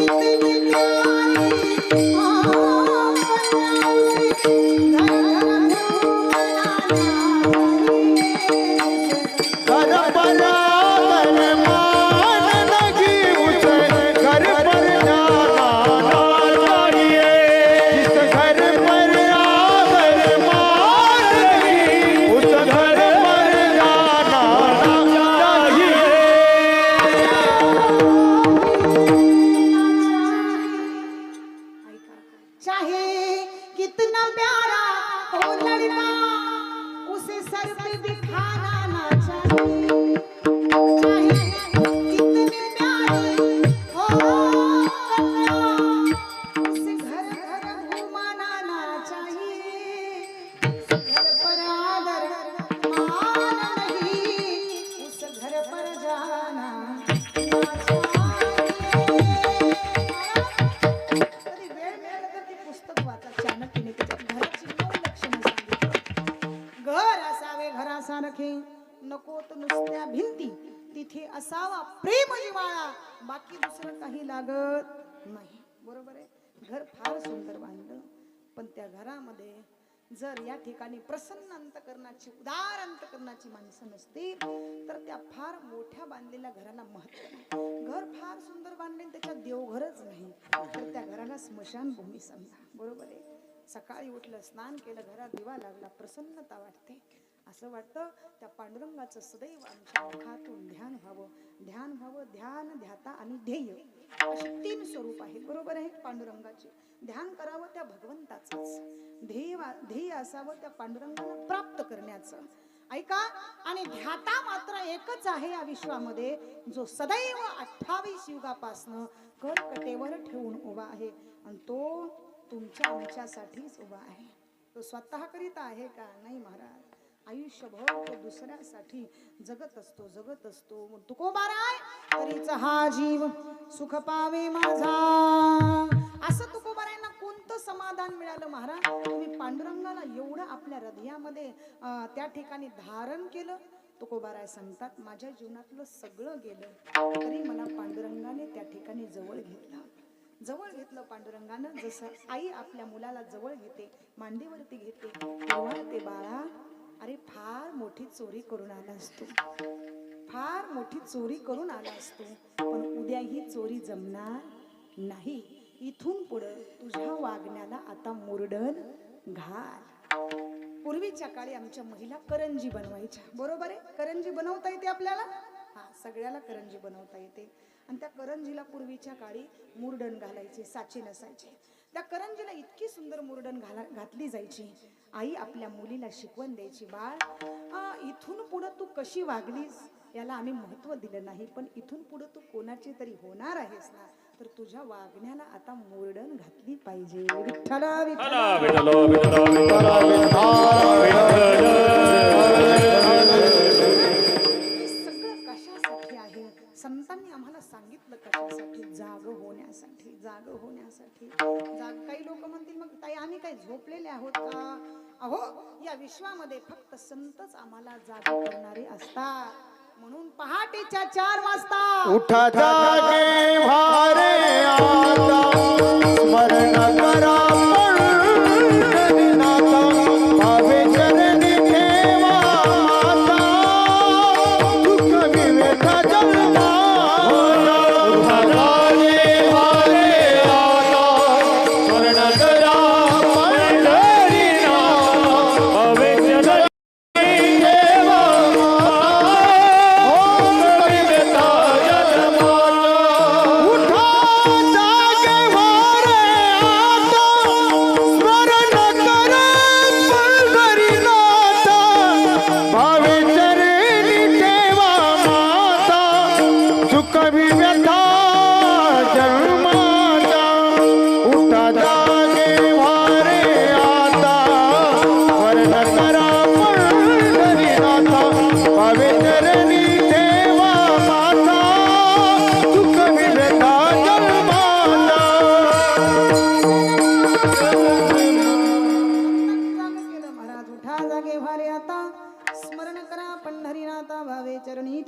हो कन्या उसे घर घर घुमाना घर पर आदर मान नहीं उसे घर पर जाना ना चाहिए. जिस घर पर आदर मान नहीं उस घर पर जाना ना चाहिए. चाहे कितना प्यारा हो लड़का उसे सर पे बिठाना ना चाहिए. चाहे कितनी प्यारी हो कन्या उसे घर घर घुमाना ना चाहिए. घर पर आदर मान नहीं उस घर पर जाना ना चाहिए. कधी वेळ मिळाला तर ते पुस्तक वाचा. चाणक्याने त्याच्यात घराची 9 लक्षणं सांगितली. घर असावे घरासारखे, नकोत नुसत्या भिंती, तिथे असावा प्रेम जिव्हाळा, बाकी दुसरं काही लागत नाही. बरोबर आहे. घर फार सुंदर बांधलं पण त्या घरामध्ये जर या ठिकाणी प्रसन्न अंतकरणाची, उदार अंतकरणाची माणसं नसतील तर त्या फार मोठ्या बांधलेल्या घराला महत्त्व नाही. घर फार सुंदर बांधले त्याच्यात देवघरच नाही तर त्या घराला स्मशानभूमी समजा. बरोबर आहे. सकाळी उठलं, स्नान केलं, घरात दिवा लागला, प्रसन्नता वाटते. असं वाटतं त्या पांडुरंगाचं सदैव आमच्या मुखातून ध्यान व्हावं. ध्यान व्हावं, ध्यान, ध्याता आणि ध्येय अशी 3 स्वरूप आहेत. बरोबर आहे. पांडुरंगाचे ध्यान करावं त्या भगवंताचंच, ध्येय असावं त्या पांडुरंगाला प्राप्त करण्याचं. ऐका, आणि ध्याता मात्र एकच आहे या विश्वामध्ये जो सदैव 28 युगापासनं कटकटेवर ठेवून उभा आहे आणि तो तुमच्या आमच्यासाठीच उभा आहे. तो स्वतः करीता आहे का? नाही महाराज. आयुष्यभर तो दुसऱ्यासाठी जगत असतो. तुकोबाराय तरीच हा जीव सुख पावे माझा, असं तुकोबारायांना कोणतं समाधान मिळालं महाराज? तुम्ही पांडुरंगाला एवढं आपल्या हृदयामध्ये त्या ठिकाणी धारण केलं. तुकोबाराय सांगतात, माझ्या जीवनातलं सगळं गेलं तरी मला पांडुरंगाने त्या ठिकाणी जवळ घेतलं पांडुरंगानं. जसं आई आपल्या मुलाला जवळ घेते, मांडीवरती घेते, तेव्हा ते बाळा अरे फार मोठी चोरी करून आला असतो, फार मोठी चोरी करून आला असतो, पण उद्या ही चोरी जमणार नाही. इथून पुढं तुझ्या वागण्याला आता मुरडण घाल. पूर्वीच्या काळी आमच्या महिला करंजी बनवायच्या. बरोबर आहे. करंजी बनवता येते आपल्याला? हा, सगळ्याला करंजी बनवता येते. आणि त्या करंजीला पूर्वीच्या काळी मुरडण घालायचे, साचे नसायचे. त्या करंजीला इतकी सुंदर मुरडण घातली जायची. आई आपल्या मुलीला शिकवण द्यायची, बाळ इथून पुढं तू कशी वागलीस याला आम्ही महत्त्व दिलं नाही, पण इथून पुढं तू कोणाची तरी होणार आहेस ना, तर तुझ्या वागण्याला आता मुरडण घातली पाहिजे. विठ्ठल विठ्ठल विठ्ठल हे सगळं कशासाठी आहे? संतांनी आम्हाला सांगितलं कशासाठी? जाग होण्यासाठी. काही लोक म्हणतील मग ताई आम्ही काही झोपलेले आहोत का? अहो, या विश्वामध्ये फक्त संतच आम्हाला जाग करणारे असतात. म्हणून पहाटेच्या 4 वाजता उठा जागे भारे आता स्मरण करा पंढरीनाथा, भावे चरणी ठेवा माता, दुःख विवेक जन्मा होता. उठा जागे भारे आता स्मरण करा पंढरीनाथा, भावे चरणी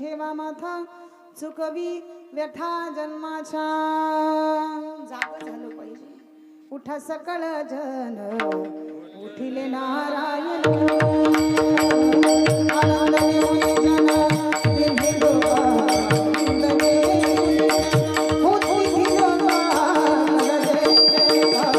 ठेवा माथा चुकवी व्यथा जन्माच्या जाग झालं पाहिजे उठा सकळ जन उठिले नारायण आनंद घेऊन जन दिले गोपांदने होती हिरवा जय जयकार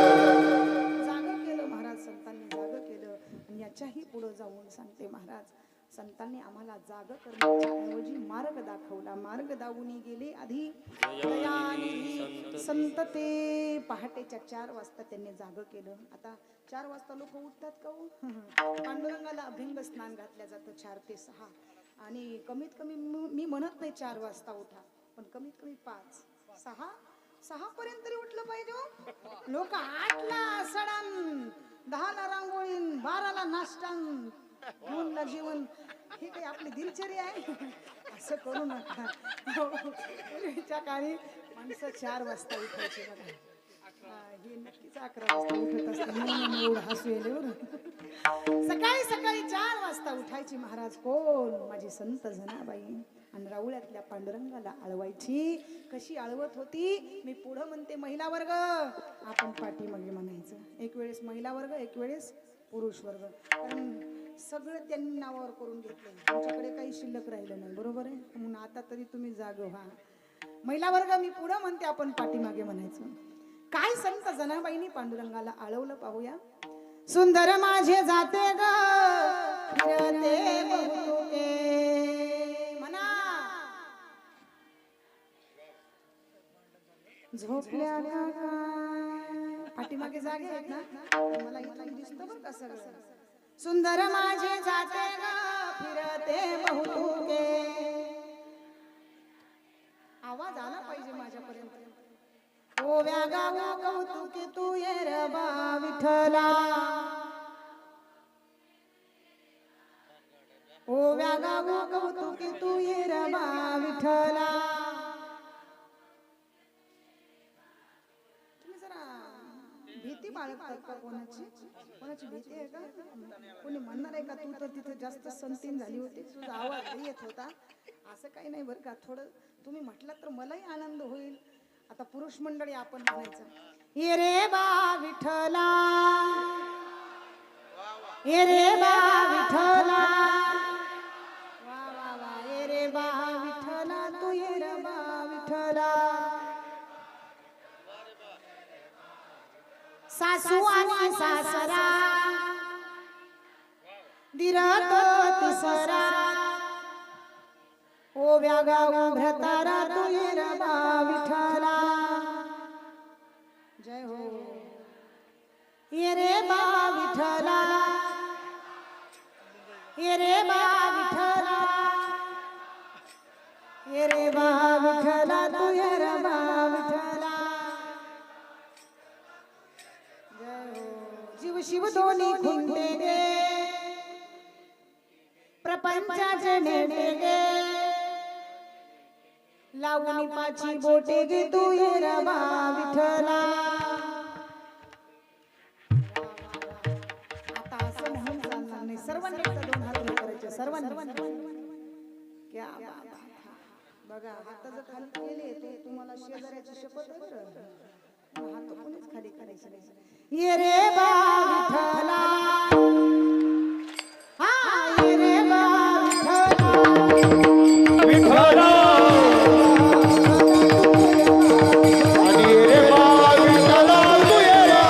जागं केलं महाराज संतांनी जागं केलं आणि याच्याही पुढे जाऊन सांगते महाराज संतांनी आम्हाला जागं करण्याच्या ऐवजी मार्ग दाखवला मार्ग दावून गेले आधी दयानिधी संत ते पहाटेच्या 4 वाजता त्यांनी जागं केलं आता 4 वाजता लोक उठतात का हो? पांडुरंगाला अभ्यंग स्नान घातलं जातं 4 ते 6 आणि कमीत कमी मी म्हणत नाही 4 वाजता उठा पण कमीत कमी 5 6 पर्यंत तरी उठलं पाहिजे हो. लोक 8ला सडन 10ला रांगोळीन 12ला नाश्तान 2ला जेवण ही काही आपली दिनचर्या आहे असं करू नका पूर्वीच्या काळी माणसं 4 वाजता उठायचे बघा हे नक्कीच 11 वाजता उठत असते म्हणून एवढं हसू येईल बरं सकाळी सकाळी 4 वाजता उठायची महाराज कोण माझी संत जनाबाई आणि राऊळ्यातल्या पांडुरंगाला आळवायची कशी आळवत होती मी पुढं म्हणते महिला वर्ग आपण पाठीमागे म्हणायचं एक वेळेस महिला वर्ग एक वेळेस पुरुष वर्ग कारण सगळं त्यांनी नावावर करून घेतलं तुमच्याकडे काही शिल्लक राहिलं नाही बरोबर आहे म्हणून आता तरी तुम्ही जाग व्हा महिला वर्ग मी पुढं म्हणते आपण पाठीमागे म्हणायचं काय संत जनाबाईंनी पांडुरंगाला आळवलं पाहूया सुंदर माझे जाते ग फिरते बहुतोके म्हणा झोपल्या का काय पाठीमागे जागे आहेत ना मला इथून दिसतं बरं का सगळं सुंदर माझे जाते ग फिरते बहुतोके आवाज आला पाहिजे माझ्यापर्यंत ओ व्यागावो कौतुके तू ये रबा विठ्ठला ओ व्यागावो कौतुके तू ये रबा विठ्ठला तुम्ही जरा भीती बाळगतात का कोणाची भीती आहे का कोणी म्हणणार आहे का तू तर तिथे जास्त संतीन झाली होती तुझा आवाज येत होता असं काही नाही बरं का थोडं तुम्ही म्हटलं तर मलाही आनंद होईल आता पुरुष मंडळी आपण म्हणायचं ये रे बा विठ्ठला ये रे बा विठ्ठला वा वा वा ये रे बा विठ्ठला तू ये रे बा विठ्ठला सासू आणि सासरा दिरात तिसरा ओ व्यागाव भ्रतारा तू ये रे बा विठ्ठला जय हो ये रे बा विठ्ठला ये रे बा विठ्ठला ये रे बा विठ्ठला तू ये रे बा विठ्ठला जय हो जीव शिव दोन्ही खुंटे गे प्रपंचाचे नेटे गे लावणी पाची बोटे गे तू ये रे बा विठ्ठला आता असं म्हणून चालणार नाही सर्वांनी 2 हात वर करायचे सर्वांनी क्या बात आहे. बघा हात जर खाली केले तर तुम्हाला शेजाऱ्याची शपथ आहे बरं हात कोणीच खाली करायचे नाही ये रे बा विठ्ठला हा ये रे बा विठ्ठला विठ्ठला आणि रे बा विठ्ठला तू ये रे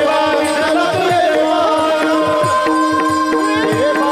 बा विठ्ठला तू ये रे बा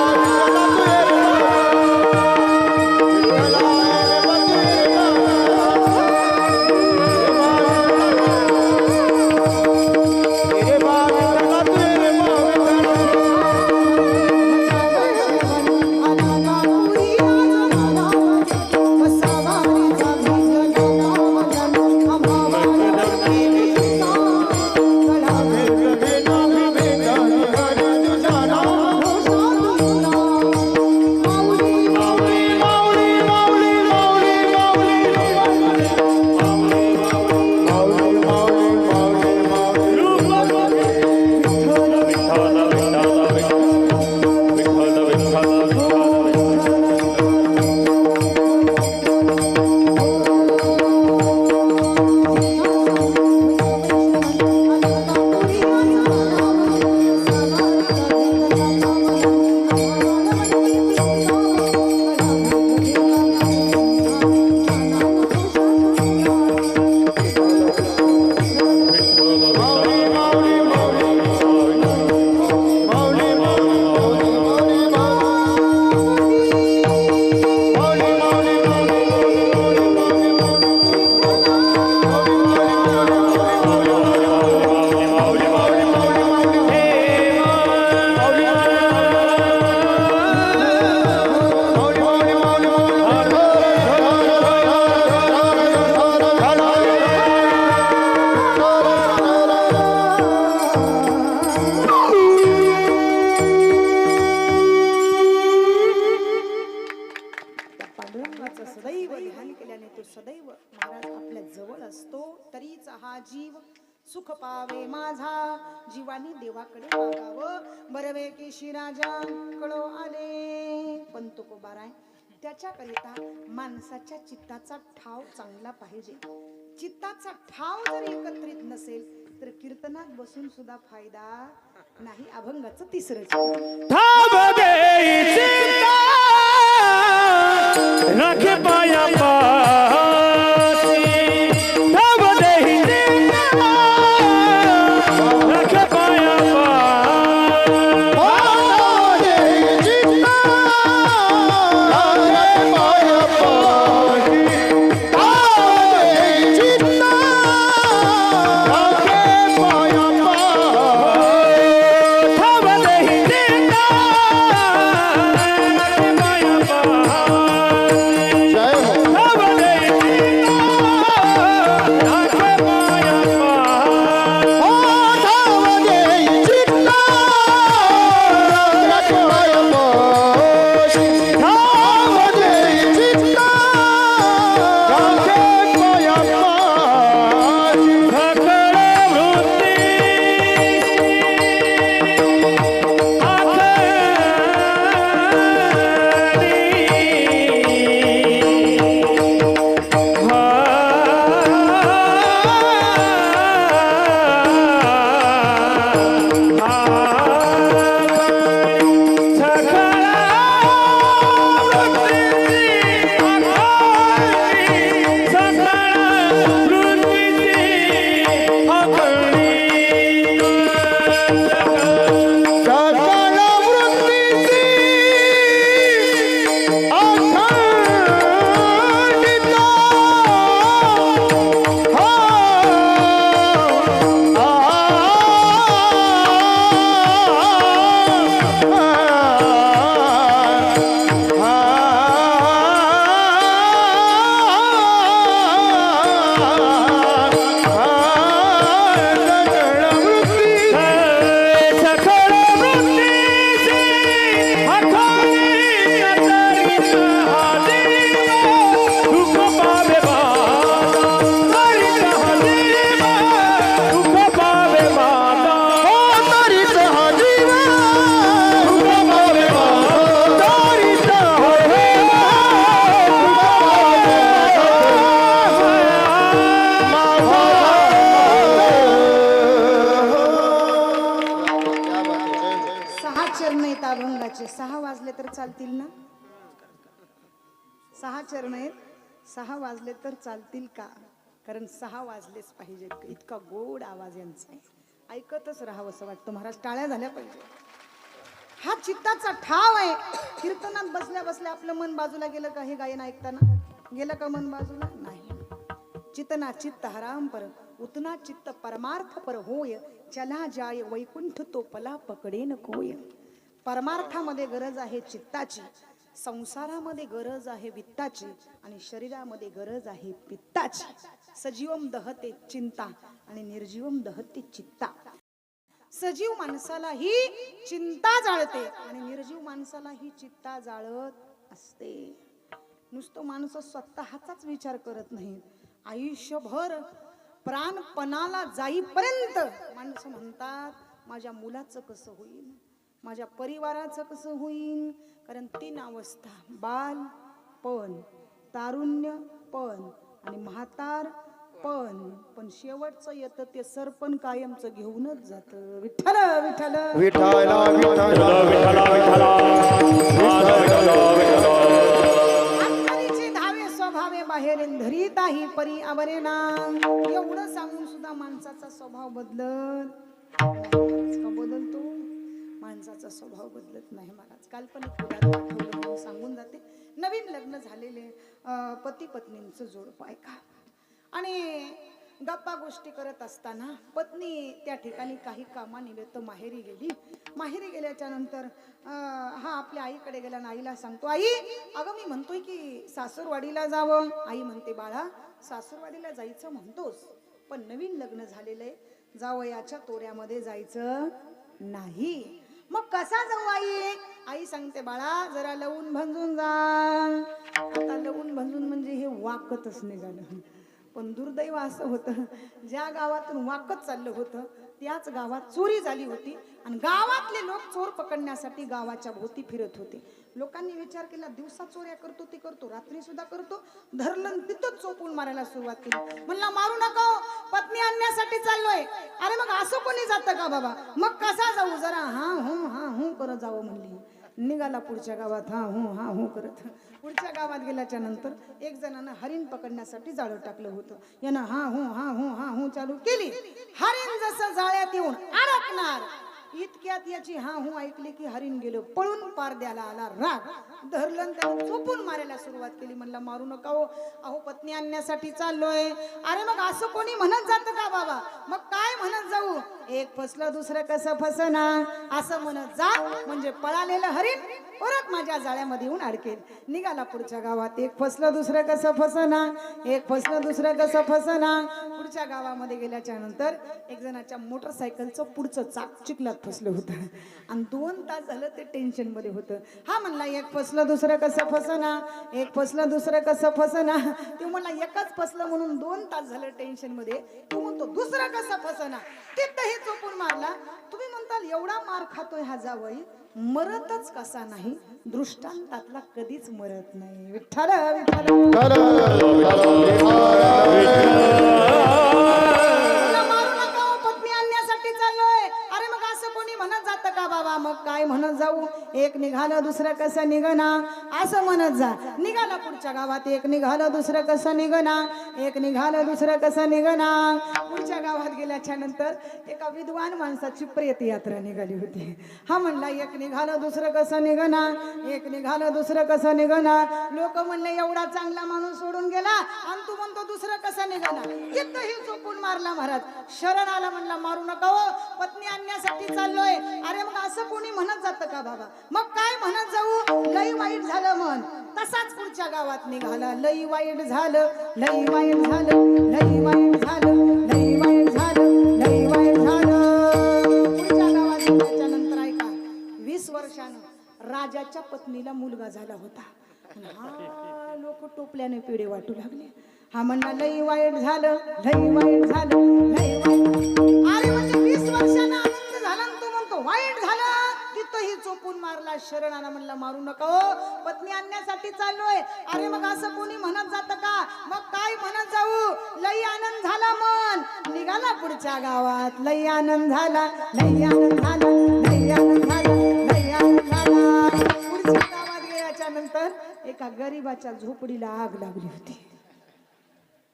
जीवानी देवाकडे मागावं. बरवेकी राजा कळो आले. पण तुकोबा राय त्याच्याकरिता माणसाच्या चित्ताचा ठाव चांगला पाहिजे. चित्ताचा ठाव जर एकत्रित नसेल तर कीर्तनात बसून सुद्धा फायदा नाही. अभंगाचं तिसरं ठाव देई चित्ता राखे पाया पासी. ठाव देई चित्ता राखे पाया अभंगाचे 6 वाजले तर चालतील ना? 6 चरण आहेत. 6 वाजले तर चालतील का? कारण 6 वाजलेच पाहिजे. इतका गोड आवाज यांचा आहे, ऐकतच राहावं असं वाटतं. महाराज टाळ्या झाल्या पाहिजे. हा चित्ताचा ठाव आहे. कीर्तनात बसल्या बसल्या आपलं मन बाजूला गेलं का? हे गायन ऐकताना गेलं का मन बाजूला? नाही. चितना चित्त हराम पर उतना चित्त परमार्थ पर होय. चला जाय वैकुंठ तो पला पकडेन कोय. परमार्थामध्ये गरज आहे चित्ताची, संसारामध्ये गरज आहे वित्ताची, आणि शरीरामध्ये गरज आहे पित्ताची. सजीवम दहते चिंता आणि निर्जीवम दहते चित्ता. सजीव माणसाला ही चिंता जाळते आणि निर्जीव माणसाला ही चित्ता जाळत असते. नुसतं माणूस स्वतःचाच विचार करत नाही. आयुष्यभर प्राणपणाला जाईपर्यंत माणसं म्हणतात माझ्या मुलाचं कसं होईल, माझ्या परिवाराचं कसं होईल. कारण 3 अवस्था, बालपण, तारुण्यपण आणि म्हातारपण. पण शेवटचं येतं ते सरपण कायमचं घेऊनच जातं. विठ्ठल विठ्ठल विठाला आत्मनीचे धावे स्वभावे बाहेरील धरीताही परी आवरेना. एवढं सांगून सुद्धा माणसाचा स्वभाव बदलत का? बदलतो. माणसाचा स्वभाव बदलत नाही. महाराज काल्पनिक उदाहरण सांगून जाते. नवीन लग्न झालेले पती पत्नींचं जोडपं ऐका. आणि गप्पा गोष्टी करत असताना पत्नी त्या ठिकाणी काही कामानिमित्त माहेरी गेली. माहेरी गेल्याच्या नंतर हा आपल्या आईकडे गेला आणि आईला सांगतो, आई अगं मी म्हणतोय की सासूरवाडीला जावं. आई म्हणते, बाळा सासूरवाडीला जायचं म्हणतोस पण नवीन लग्न झालेलं आहे, जावयाच्या तोऱ्यामध्ये जायचं नाही. मग कसा जाऊ आई? आई सांगते, बाळा जरा लवून भंजून जा. आता लवून भंजून म्हणजे हे वाकतच निघालं. पण दुर्दैव असं होतं, ज्या गावातून वाकत चाललं होतं त्याच गावात चोरी झाली होती आणि गावातले लोक चोर पकडण्यासाठी गावाच्या भोवती फिरत होते. लोकांनी विचार केला दिवसा चोऱ्या करतो ती करतो, रात्री सुद्धा करतो. धरलं तिथंच चोपून मारायला सुरुवात केली. म्हणला मारू नका हो, पत्नी आणण्यासाठी चाललोय. अरे मग असं कोणी जातं का बाबा? मग कसा जाऊ? जरा हा हूं करत जावं म्हणली. निघाला पुढच्या गावात हा हूं करत. पुढच्या गावात गेल्याच्या नंतर एक जणानं हरिण पकडण्यासाठी जाळं टाकलं होतं. यानं हा हूं चालू केली. हरिण जसं जाळ्यात येऊन अडकणार इतक्यात याची हा हूं ऐकली की हरिण गेलं पळून. पार द्यायला आला राग. धरलं त्याला चोपून मारायला सुरुवात केली. म्हणला मारू नका हो, अहो पत्नी आणण्यासाठी चाललोय. अरे मग असं कोणी म्हणत जातं का बाबा? मग काय म्हणत जाऊ? एक फसलं दुसरं कसं फसना असं म्हणत जा, म्हणजे पळालेलं हरिण परत माझ्या जाळ्यामध्ये येऊन अडकेल. निघाला पुढच्या गावात. एक फसलं दुसरं कसं फसना, एक फसलं दुसरं कसं फसना. पुढच्या गावामध्ये गेल्याच्या नंतर एक जणाच्या मोटरसायकलचं पुढचं चाक चिखलात फसलं होतं आणि 2 तास झालं ते टेन्शन मध्ये होतं. हा म्हणला एक फसलं दुसरं कसं फसना, एक फसलं दुसरं कसं फसना. तो म्हणला एकच फसलं म्हणून 2 तास झालं टेन्शन मध्ये. तू म्हणतो दुसरं कसं फसना, तिथंही चोपून मारला. तुम्ही म्हणताल एवढा मार खातोय हा जावई, मरतच कसा नाही? दृष्टांतातला कधीच मरत नाही. विठ्ठल विठ्ठल मारू नका हो, पत्नी आणण्यासाठी चाललोय. अरे मग असं कोणी म्हणत जातं का बाबा? मग काय म्हणत जाऊ? एक निघालं दुसरं कसं निघना असं म्हणत जा. निघाला पुढच्या गावात. एक निघालं दुसरं कसं निघना, एक निघालं दुसरं कसं निघना. पुढच्या गावात गेल्याच्या नंतर एका विद्वान माणसाची प्रेत यात्रा निघाली होती. हा म्हणला एक निघालं दुसरं कसं निघना, एक निघालं दुसरं कसं निघना. लोक म्हणले एवढा चांगला माणूस सोडून गेला आणि तू म्हणतो दुसरं कसं निघना. तिथंही चोपून मारला महाराज. शरण आला. म्हणला मारू नका हो, पत्नी आणण्यासाठी चाललोय. अरे मग असं कोणी म्हणत जातं का बाबा? मग काय म्हणत जाऊ? लई वाईट झालं म्हण. तसाच पुढच्या गावात निघाला. लई वाईट झालं, लई वाईट झालं, लई वाईट झालं, लई वाईट झालं, लई वाईट झालं. पुढच्या गावात गेल्याच्या नंतर ऐका, 20 वर्षानं राजाच्या पत्नीला मुलगा झाला होता. हा लोक टोपल्याने पिढे वाटू लागले. हा म्हणला लई वाईट झालं, लई वाईट झालं, लई वाईट. अरे म्हणजे 20 वर्षानं आनंद झाला आणि तू म्हणतो वाईट झालं. तिथंही चोपून मारला. शरण आला. म्हणला मारू नका हो, पत्नी आणण्यासाठी चाललोय. अरे मग असं कोणी म्हणत जातं का? मग काय म्हणत जाऊ? लई आनंद झाला मन. निघाला पुढच्या गावात. लई आनंद झाला, लई आनंद झाला, लई आनंद झाला, लई आनंद झाला. पुढच्या गावात गेल्याच्या नंतर एका गरीबाच्या झोपडीला आग लागली होती.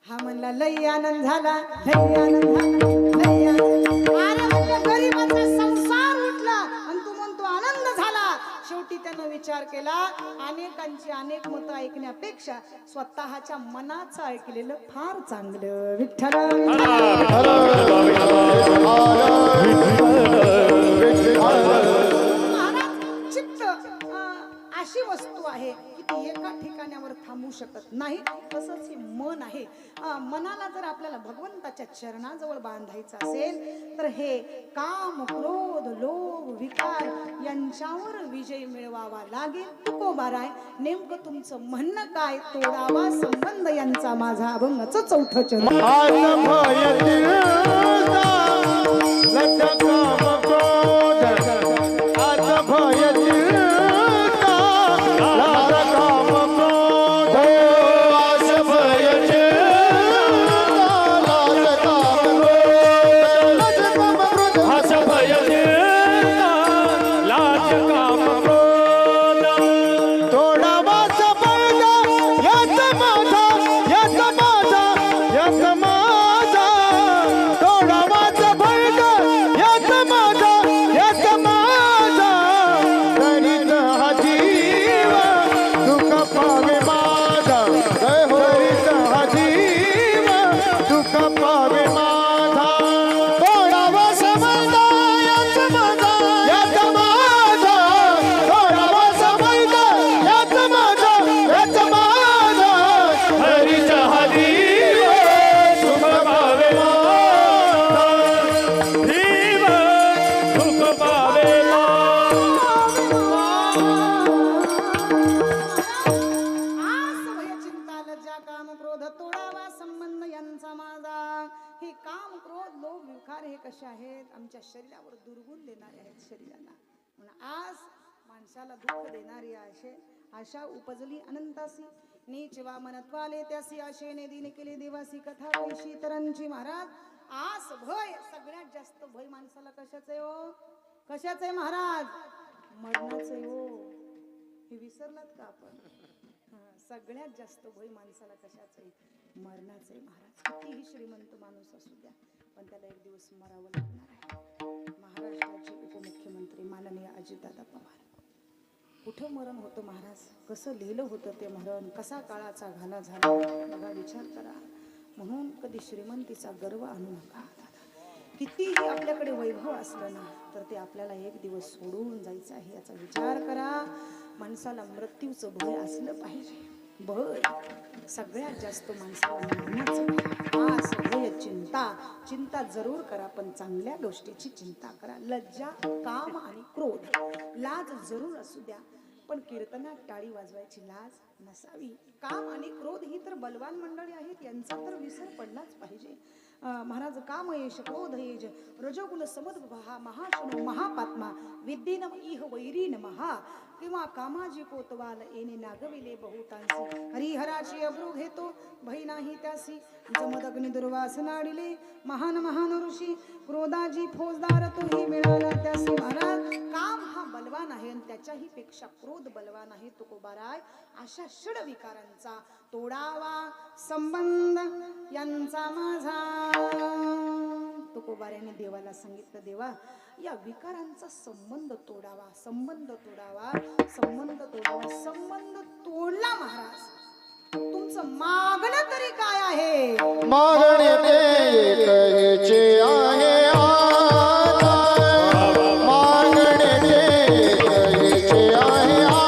हा म्हणला लई आनंद झाला, लई आनंद झाला, लई आनंद. अरे म्हणलं गरीबाचा संसार उठला आणि तू म्हणतो आनंद झाला. शेवटी त्यानं विचार केला, अनेकांची अनेक मतं ऐकण्यापेक्षा स्वतःच्या मनाचं ऐकलेलं फार चांगलं. विठ्ठल महाराज, चित्त अशी वस्तू आहे की ती एका ठिकाणावर थांबू शकत नाही. तसंच हे मन आहे. मनाला जर आपल्याला भगवंताच्या चरणाजवळ बांधायचं असेल तर हे काम, क्रोध, लोभ, विकार यांच्यावर विजय मिळवावा लागेल. तुकोबाराय, नेमकं तुमचं म्हणणं काय? तोडावा संबंध यांचा माझा अभंगाचं 4थं चरण. आज भयतील लटक मकोद, आज भयतील या प्रकार हे कसे आहेत, आमच्या शरीरावर दुर्गुण देणारे आहेत शरीराला. म्हणून आज माणसाला दुःख देणारी आशा उपजली अनंतासी, नीच वामनत्वाले त्यासी आशेने दिन केले देवासी, कथा पैशी इतरांची. महाराज आस भय, सगळ्यात जास्त भय माणसाला कशाचं आहे हो? कशाचं आहे महाराज? मरणाचं आहे हो. हे विसरलात का आपण? सगळ्यात जास्त भय माणसाला कशाचं आहे? मरणाचं आहे महाराज. कितीही श्रीमंत माणूस असू द्या, पण त्याला एक दिवस मरावं लागणार आहे. महाराष्ट्राचे उपमुख्यमंत्री माननीय अजितदादा पवार, कुठं मरण होतं महाराज? कसं लिहिलं होतं ते मरण? कसा काळाचा घाला झाला बघा, विचार करा. म्हणून कधी श्रीमंतीचा गर्व आणू नका. कितीही आपल्याकडे वैभव असलं ना, तर ते आपल्याला एक दिवस सोडून जायचं आहे याचा विचार करा. माणसाला मृत्यूचं भय असलं पाहिजे. भय सगळ्यात जास्त माणसाला मरणाचं भय. आस भय चिंता जरूर करा, पण चांगल्या गोष्टीची चिंता करा. लज्जा, काम आणि क्रोध, लाज जरूर असू द्या, पण कीर्तनात टाळी वाजवायची लाज नसावी. काम आणि क्रोध ही तर बलवान मंडळी आहेत, यांचा तर विसर पडलाच पाहिजे. महाराज काम येश क्रोध येज रजोगुण समद्भा महाशनो महापात्मा विद्येनम इह वैरीन महा, किंवा कामाजी कोतवाल येणे नागविले बहुतांसी, हरिहराची अब्रू घेतो भय नाही त्यासी, जमदग्नी दुर्वास नाडिले महान महान ऋषी, क्रोधाजी फौजदार तोही मिळाला त्यासी. महाराज काम हा बलवान आहे आणि त्याच्याही पेक्षा क्रोध बलवान आहे. तुकोबाराय अशा षड विकारांचा तोडावा संबंध यांचा माझा. तुकोबाऱ्याने देवाला सांगितलं, देवा या विकारांचा संबंध तोडावा, संबंध तोडावा, संबंध तोडावा. संबंध तोडला महाराज, तुमचं मागणं तरी काय आहे? मागणे ते कहेचे आहे आता, मागणे ते कहेचे आहे आता.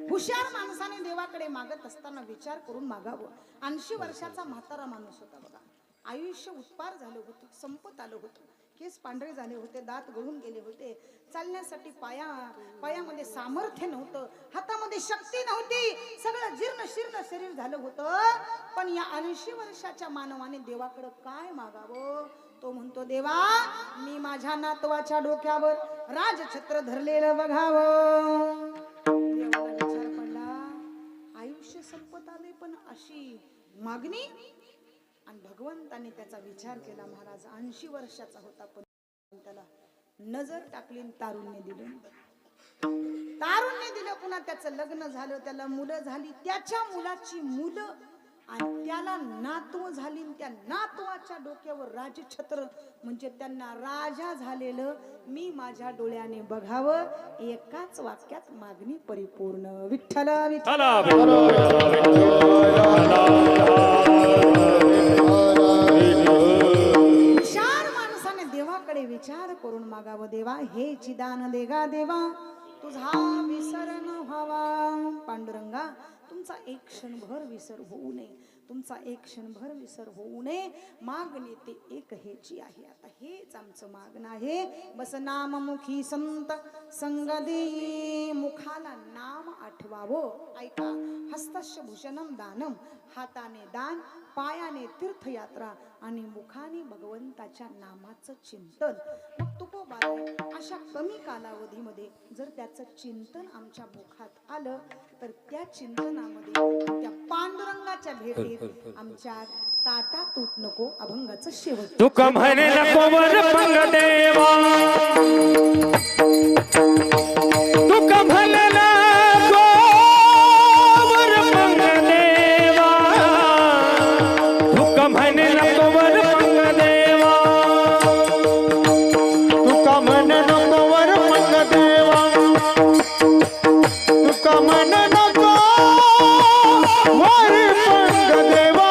हुशार माणसाने देवाकडे मागत असताना विचार करून मागावं. 80 वर्षाचा म्हातारा माणूस होता बघा. आयुष्य उत्पार झालं होतं, संपत आलं होतं, केस पांढरे झाले होते, दात गळून गेले होते, चालण्यासाठी पायामध्ये सामर्थ्य नव्हतं, हातामध्ये शक्ती नव्हती, सगळं जीर्ण शीर्ण शरीर झालं होतं. पण या 80 वर्षाच्या मानवाने देवाकडे काय मागावं? तो म्हणतो, देवा मी माझ्या नातवाच्या डोक्यावर राजछत्र धरलेलं बघावं. देवाला विचार पडला, आयुष्य संपत आले पण अशी मागणी. आणि भगवंताने त्याचा विचार केला. महाराज 80 वर्षाचा होता, पण त्याला नजर टाकली, तारुण्य दिलं. तारुण्य दिलं, पुन्हा त्याचं लग्न झालं, त्याला मुलं झाली, त्याच्या मुलाची मुलं, आणि त्याला नातू झाली. त्या नातवाच्या डोक्यावर राजछत्र, म्हणजे त्यांना राजा झालेलं मी माझ्या डोळ्याने बघावं. एकाच वाक्यात मागणी परिपूर्ण. विठ्ठल विठ्ठल. हुशार माणसाने देवाकडे विचार करून मागावं. देवा हे चिदान देगा देवा, तुझा विसर न व्हावा. पांडुरंगा तुमचा एक क्षणभर विसर होऊ नये, तुमचा एक क्षणभर विसर होऊ नये. मागणी ते एक हेची आहे. आता हेच आमचं मागणं आहे. बस नाममुखी संत संग देई, मुखाला नाम आठवावं. ऐका, हस्तस्य भूषणम दानम, हाताने दान, पायाने तीर्थयात्रा आणि मुखाने भगवंताच्या नामाचं चिंतन. मग तुकोबाराय अशा कमी कालावधीमध्ये जर त्याचं चिंतन आमच्या मुखात आलं तर त्या चिंतनामध्ये त्या पांडुरंगाच्या भेटीत आमच्या ताटा तूट नको अभंगाचं शेवट. तुका म्हणे नको वर पंग देवा, तुका म्हणे नको वर पंग देवा, तुका म्हणे नको वर पंग देवा, तुका मन नको वर मंग देवा, तुका मन नको वर मंग देवा,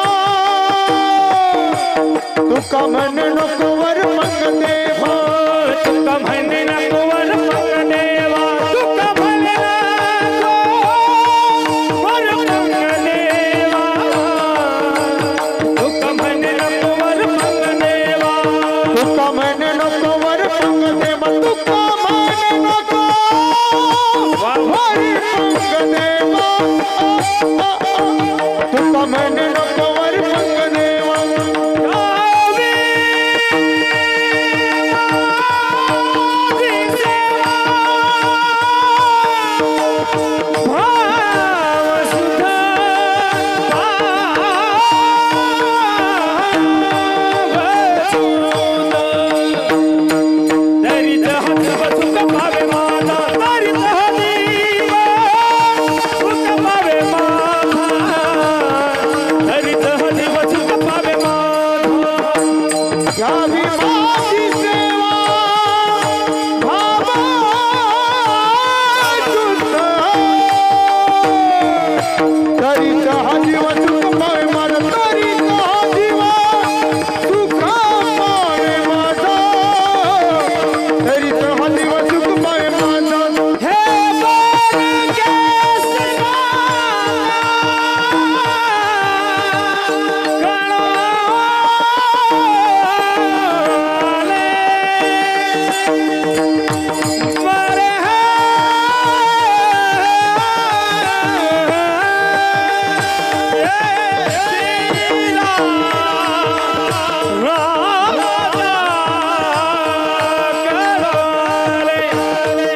तुका मन नको वर मंग देवा, तुका म्हणे नको वर पंग देवा, तुका म्हणे नको वर पंग देवा, तुका म्हणे नको वर पंग देवा, तुका मन नको वर मंग देवा, तुका मन नको वर मंग देवा, तुका मन नको वर मंग देवा. घ्यावी माझी सेवा भावा तुझ, तरीच हा जीव सुख पावे माझा, तरीच हा जीव सुख पावे माझा, तरीच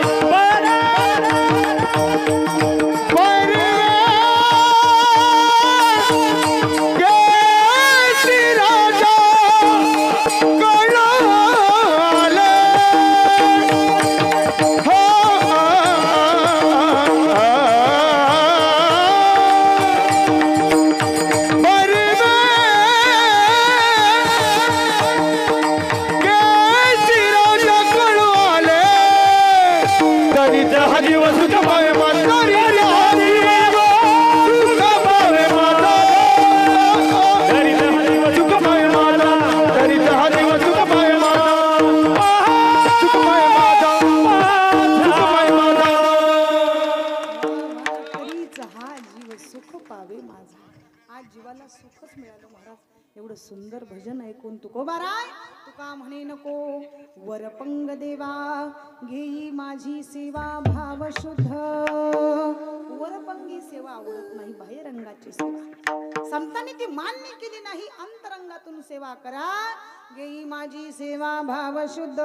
हा जीव सुख पावे माझा. हे जीवाला सुखच मिळालं महाराज. एवढं सुंदर भजन ऐकून तुकोबाराय तुका म्हणे नको वरपंग देवा, घेई माझी सेवा भाव शुद्ध. वरपंगी सेवा आवडत नाही, बाह्यरंगाची सेवा संतांनी ती मान्य केली नाही. अंतरंगातून सेवा करा. घेई माझी सेवा भाव शुद्ध,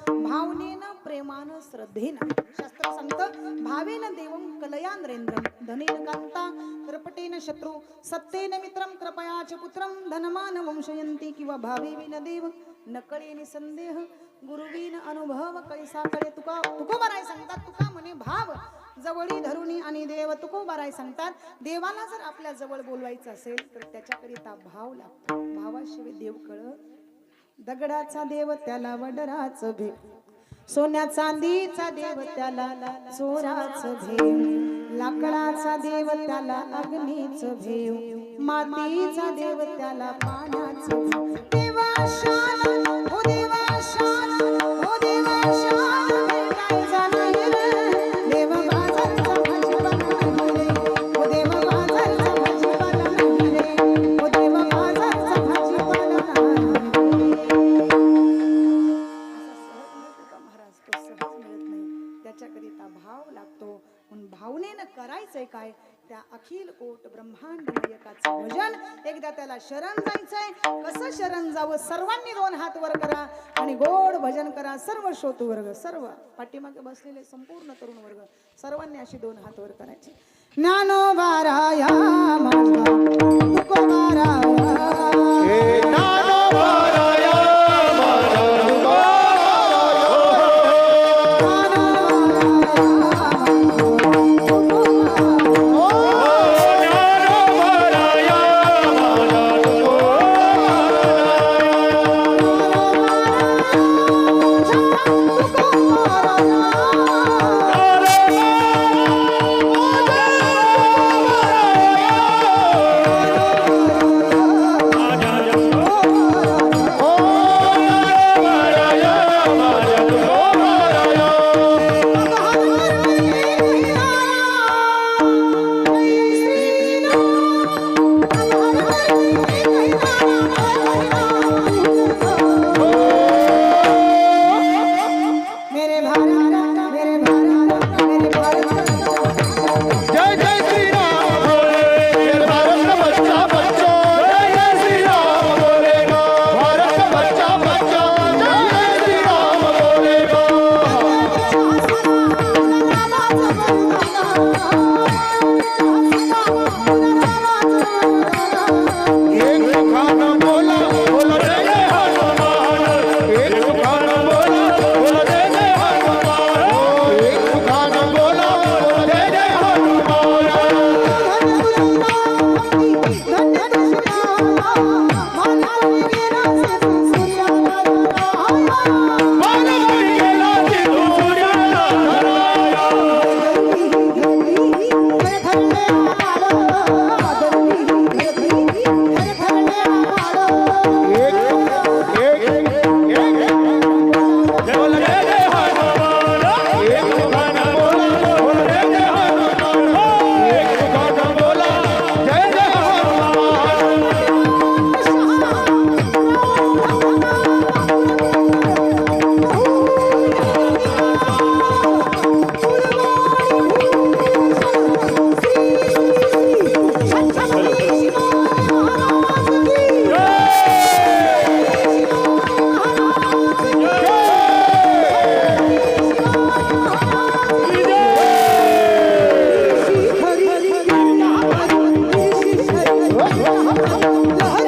भावनेनं प्रेमानं श्रद्धेनं. शास्त्र सांगतं भावेन देवं कलया नरेंद्रम, धनेन कांता कृपटेन शत्रू, सत्तेन मित्रम कृपया च पुत्रम, धनमान वंशयंती किंवा भावे विन देव नकळे निसंदेह, गुरुवीन अनुभव कैसा कळे. तुकोबाराय सांगतात तुका म्हणे भाव जवळी धरुणी आणि देव. तुकोबाराय सांगतात देवाला जर आपल्या जवळ बोलवायचं असेल तर त्याच्याकरिता भाव लागतो. भावाशिवाय देव कळत. दगडाचा देव त्याला वडराच भेव, सोन्या चांदीचा देव त्याला चोराच भेव, लाकडाचा देव त्याला अग्नीच भेव, मातीचा देव त्याला पाण्याच भेव. देवा शान हो देवा शान हो देवा शान, भेटायचा नाही रे देव बाजारचा भाजीपाला नाही रे, हो देव बाजारचा भाजीपाला नाही रे, हो देव बाजारचा भाजीपाला नाही रे. महाराज तो सहज मिळत नाही. त्या याच्याकरिता भाव लागतो. म्हणून भावनेनं करायचंय काय, त्या अखिल कोट ब्रह्मांड नायकाचं भजन. एकदा त्याला शरण जायचंय. कसं शरण जावं, सर्वांनी 2 हात वर करा आणि गोड भजन करा. सर्व श्रोतू वर्ग, सर्व पाठीमागे बसलेले संपूर्ण तरुण वर्ग, सर्वांनी अशी 2 हात वर करायचे. ज्ञानोबा राया माझा तुकोबा राया, हे ज्ञानोबा राया माझा तुकोबा लहरी